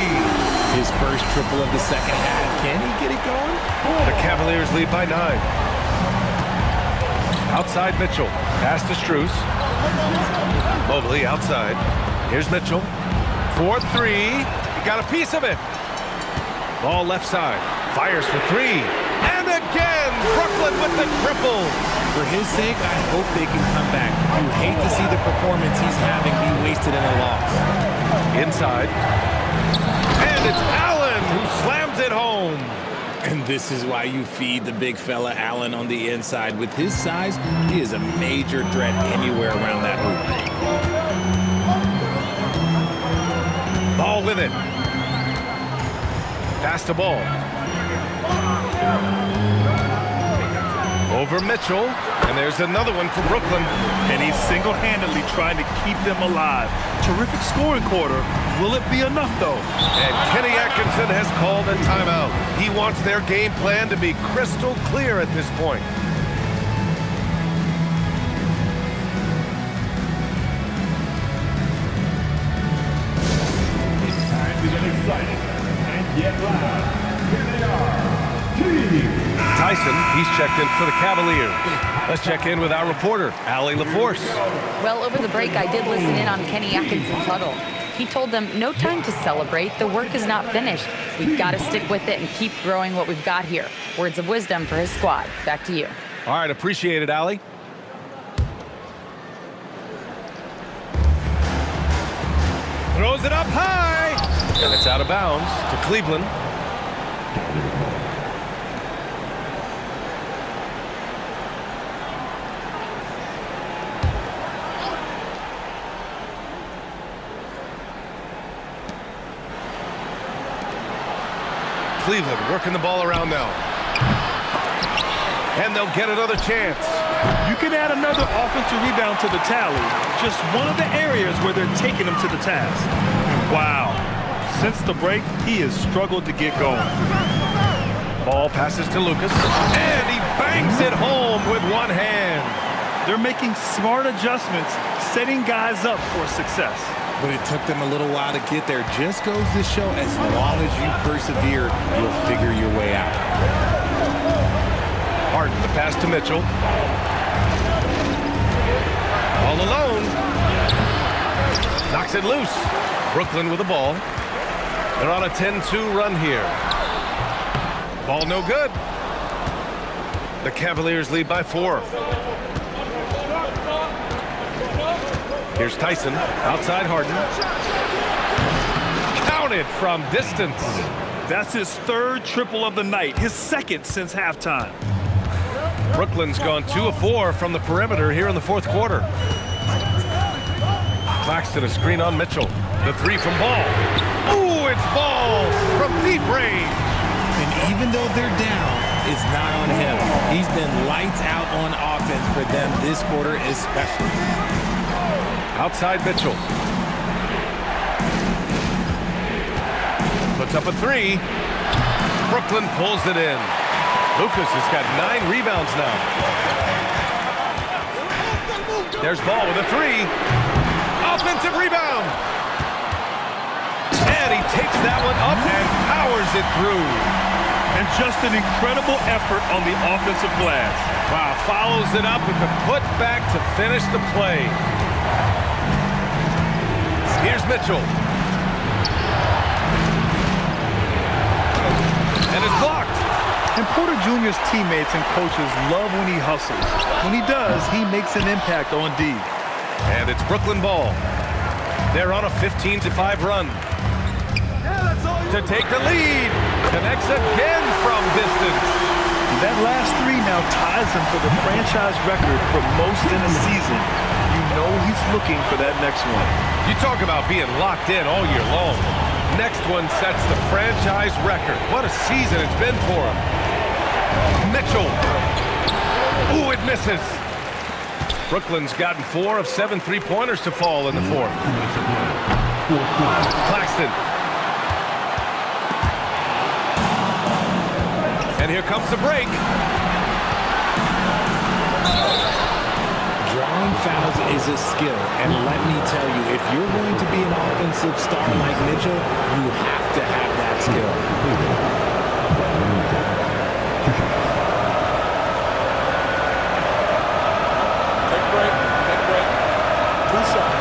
His first triple of the second half. Can he get it going? The Cavaliers lead by 9. Outside Mitchell. Pass to Strus. Mobley outside. Here's Mitchell. 4-3. He got a piece of it. Ball left side. Fires for 3. And again, Brooklyn with the triple. For his sake, I hope they can come back. You hate to see the performance he's having be wasted in a loss. Inside. And it's Allen who slams it home. And this is why you feed the big fella Allen on the inside. With his size, he is a major threat anywhere around that hoop. Ball with it. Pass to Ball. Over Mitchell. And there's another one for Brooklyn. And he's single-handedly trying to keep them alive. Terrific scoring quarter. Will it be enough, though? And Kenny Atkinson has called a timeout. He wants their game plan to be crystal clear at this point. It's time to get excited and get loud. Here they are, Team Tyson, he's checked in for the Cavaliers. Let's check in with our reporter, Allie LaForce. Well, over the break, I did listen in on Kenny Atkinson's huddle. He told them, no time to celebrate. The work is not finished. We've got to stick with it and keep growing what we've got here. Words of wisdom for his squad. Back to you. All right, appreciate it, Allie. Throws it up high. And it's out of bounds to Cleveland. Cleveland working the ball around now. And they'll get another chance. You can add another offensive rebound to the tally. Just one of the areas where they're taking him to the task. Wow. Since the break, he has struggled to get going. Ball passes to Lucas. And he bangs it home with one hand. They're making smart adjustments, setting guys up for success. But it took them a little while to get there. Just goes to show, as long as you persevere, you'll figure your way out. Harden, the pass to Mitchell. All alone. Knocks it loose. Brooklyn with the ball. They're on a 10-2 run here. Ball no good. The Cavaliers lead by 4. Here's Tyson, outside Harden. Counted from distance. That's his 3rd triple of the night, his 2nd since halftime. Brooklyn's gone 2 of 4 from the perimeter here in the 4th quarter. Claxton a screen on Mitchell. The 3 from Ball. Ooh, it's Ball from deep range. And even though they're down, it's not on him. He's been lights out on offense for them this quarter especially. Outside Mitchell. Puts up a 3. Brooklyn pulls it in. Lucas has got 9 rebounds now. There's Ball with a 3. Offensive rebound. And he takes that one up and powers it through. And just an incredible effort on the offensive glass. Wow, follows it up with the putback to finish the play. Here's Mitchell. And it's blocked. And Porter Jr.'s teammates and coaches love when he hustles. When he does, he makes an impact on D. And it's Brooklyn ball. They're on a 15-5 run. To take the lead. Connects again from distance. That last 3 now ties him for the franchise record for most in a season. You know he's looking for that next one. You talk about being locked in all year long. Next one sets the franchise record. What a season it's been for him. Mitchell. Ooh, it misses. Brooklyn's gotten 4 of 7 3-pointers to fall in the 4th. Claxton. And here comes the break. Drawing fouls is a skill, and let me tell you, if you're going to be an offensive star like Mitchell, you have to have that skill. Take a break. Take a break. 2 shots.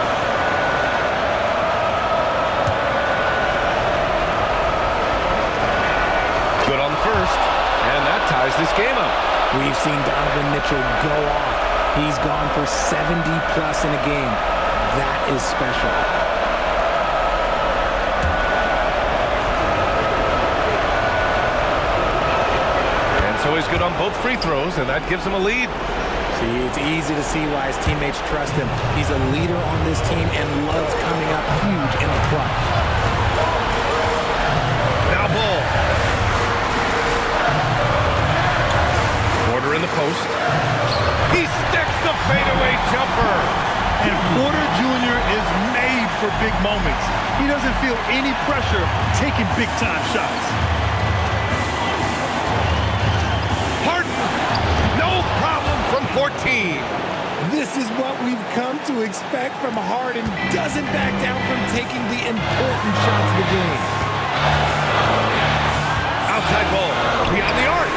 Good on the first, and that ties this game up. We've seen Donovan Mitchell go off. He's gone for 70-plus in a game. That is special. And so he's good on both free throws, and that gives him a lead. See, it's easy to see why his teammates trust him. He's a leader on this team and loves coming up huge in the clutch. Now Ball. Porter in the post. He sticks the fadeaway jumper. And Porter Jr. is made for big moments. He doesn't feel any pressure taking big-time shots. Harden. No problem from 14. This is what we've come to expect from Harden. Doesn't back down from taking the important shots of the game. Outside Ball. Beyond the arc.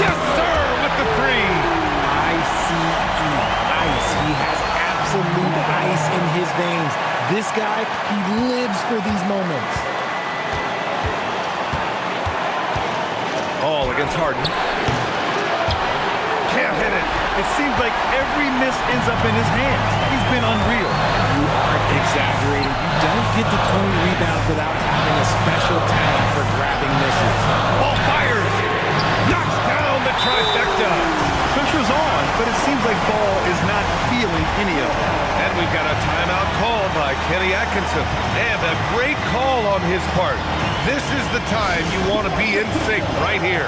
Yes, sir, with the 3. Ice. He has absolute ice in his veins. This guy, he lives for these moments. Ball against Harden. Can't hit it. It seems like every miss ends up in his hands. He's been unreal. You aren't exaggerating. You don't get to 20 rebounds without having a special talent for grabbing misses. Ball fires. Knocks down the trifecta. Pressure's on, but it seems like Ball is not feeling any of it. And we've got a timeout call by Kenny Atkinson. And a great call on his part. This is the time you want to be in sync right here.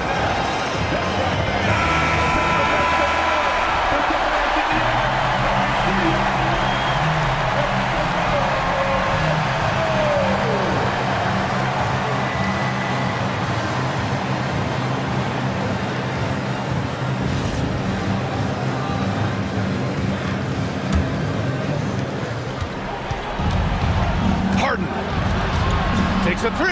Takes a 3.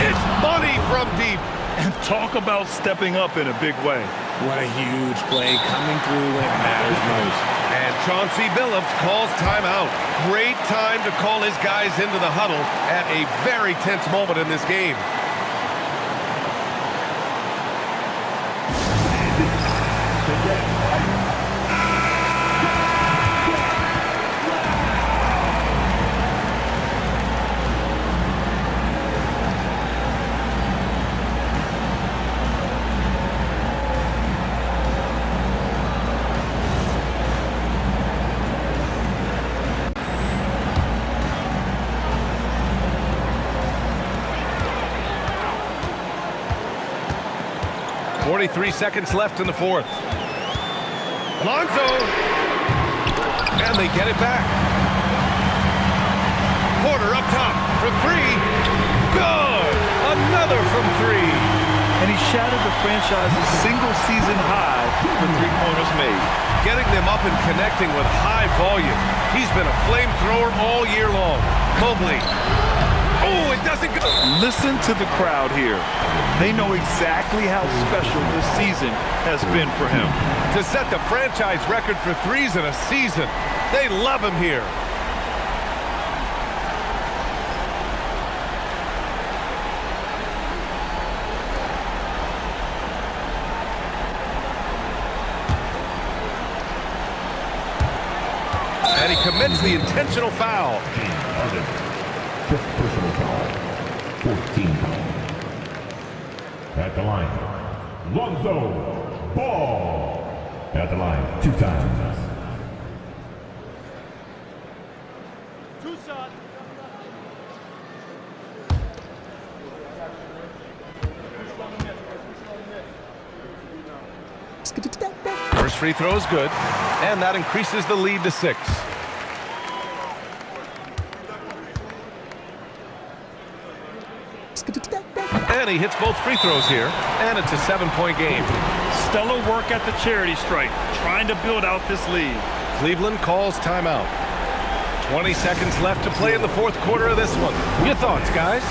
It's money from deep. And talk about stepping up in a big way. What a huge play coming through when it matters most. And Chauncey Billups calls timeout. Great time to call his guys into the huddle at a very tense moment in this game. .43 seconds left in the fourth. Lonzo, and they get it back. Porter up top for three. Good! Another from three. And he shattered the franchise's single-season high for three-pointers made. Getting them up and connecting with high volume. He's been a flamethrower all year long. Mobley. Oh, it doesn't go. Listen to the crowd here. They know exactly how special this season has been for him. To set the franchise record for threes in a season. They love him here. And he commits the intentional foul. Fifth personal foul. 14 foul. At the line, Lonzo Ball. At the line, 2 times. First free throw is good, and that increases the lead to 6. And he hits both free throws here, and it's a 7-point game. Stellar work at the charity stripe, trying to build out this lead. Cleveland calls timeout. 20 seconds left to play in the fourth quarter of this one. Your thoughts, guys?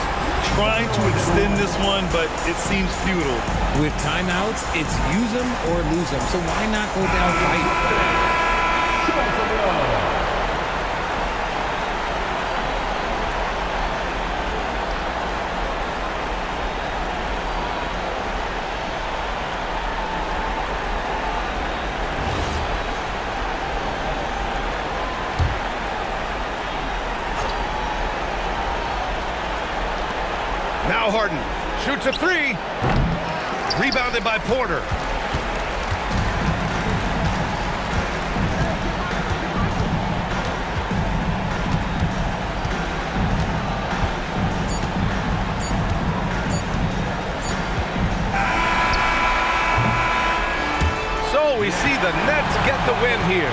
Trying to extend this one, but it seems futile. With timeouts, it's use them or lose them. So why not go down fighting? Now Harden shoots a three. Rebounded by Porter. So we see the Nets get the win here.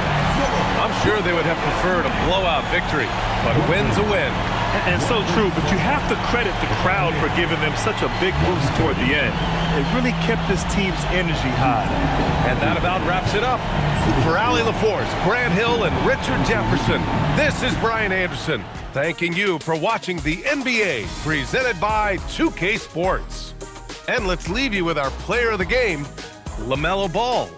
I'm sure they would have preferred a blowout victory, but a win's a win. And so true, but you have to credit the crowd for giving them such a big boost toward the end. It really kept this team's energy high. And that about wraps it up. For Allie LaForce, Grant Hill, and Richard Jefferson, this is Brian Anderson, thanking you for watching the NBA, presented by 2K Sports. And let's leave you with our player of the game, LaMelo Ball.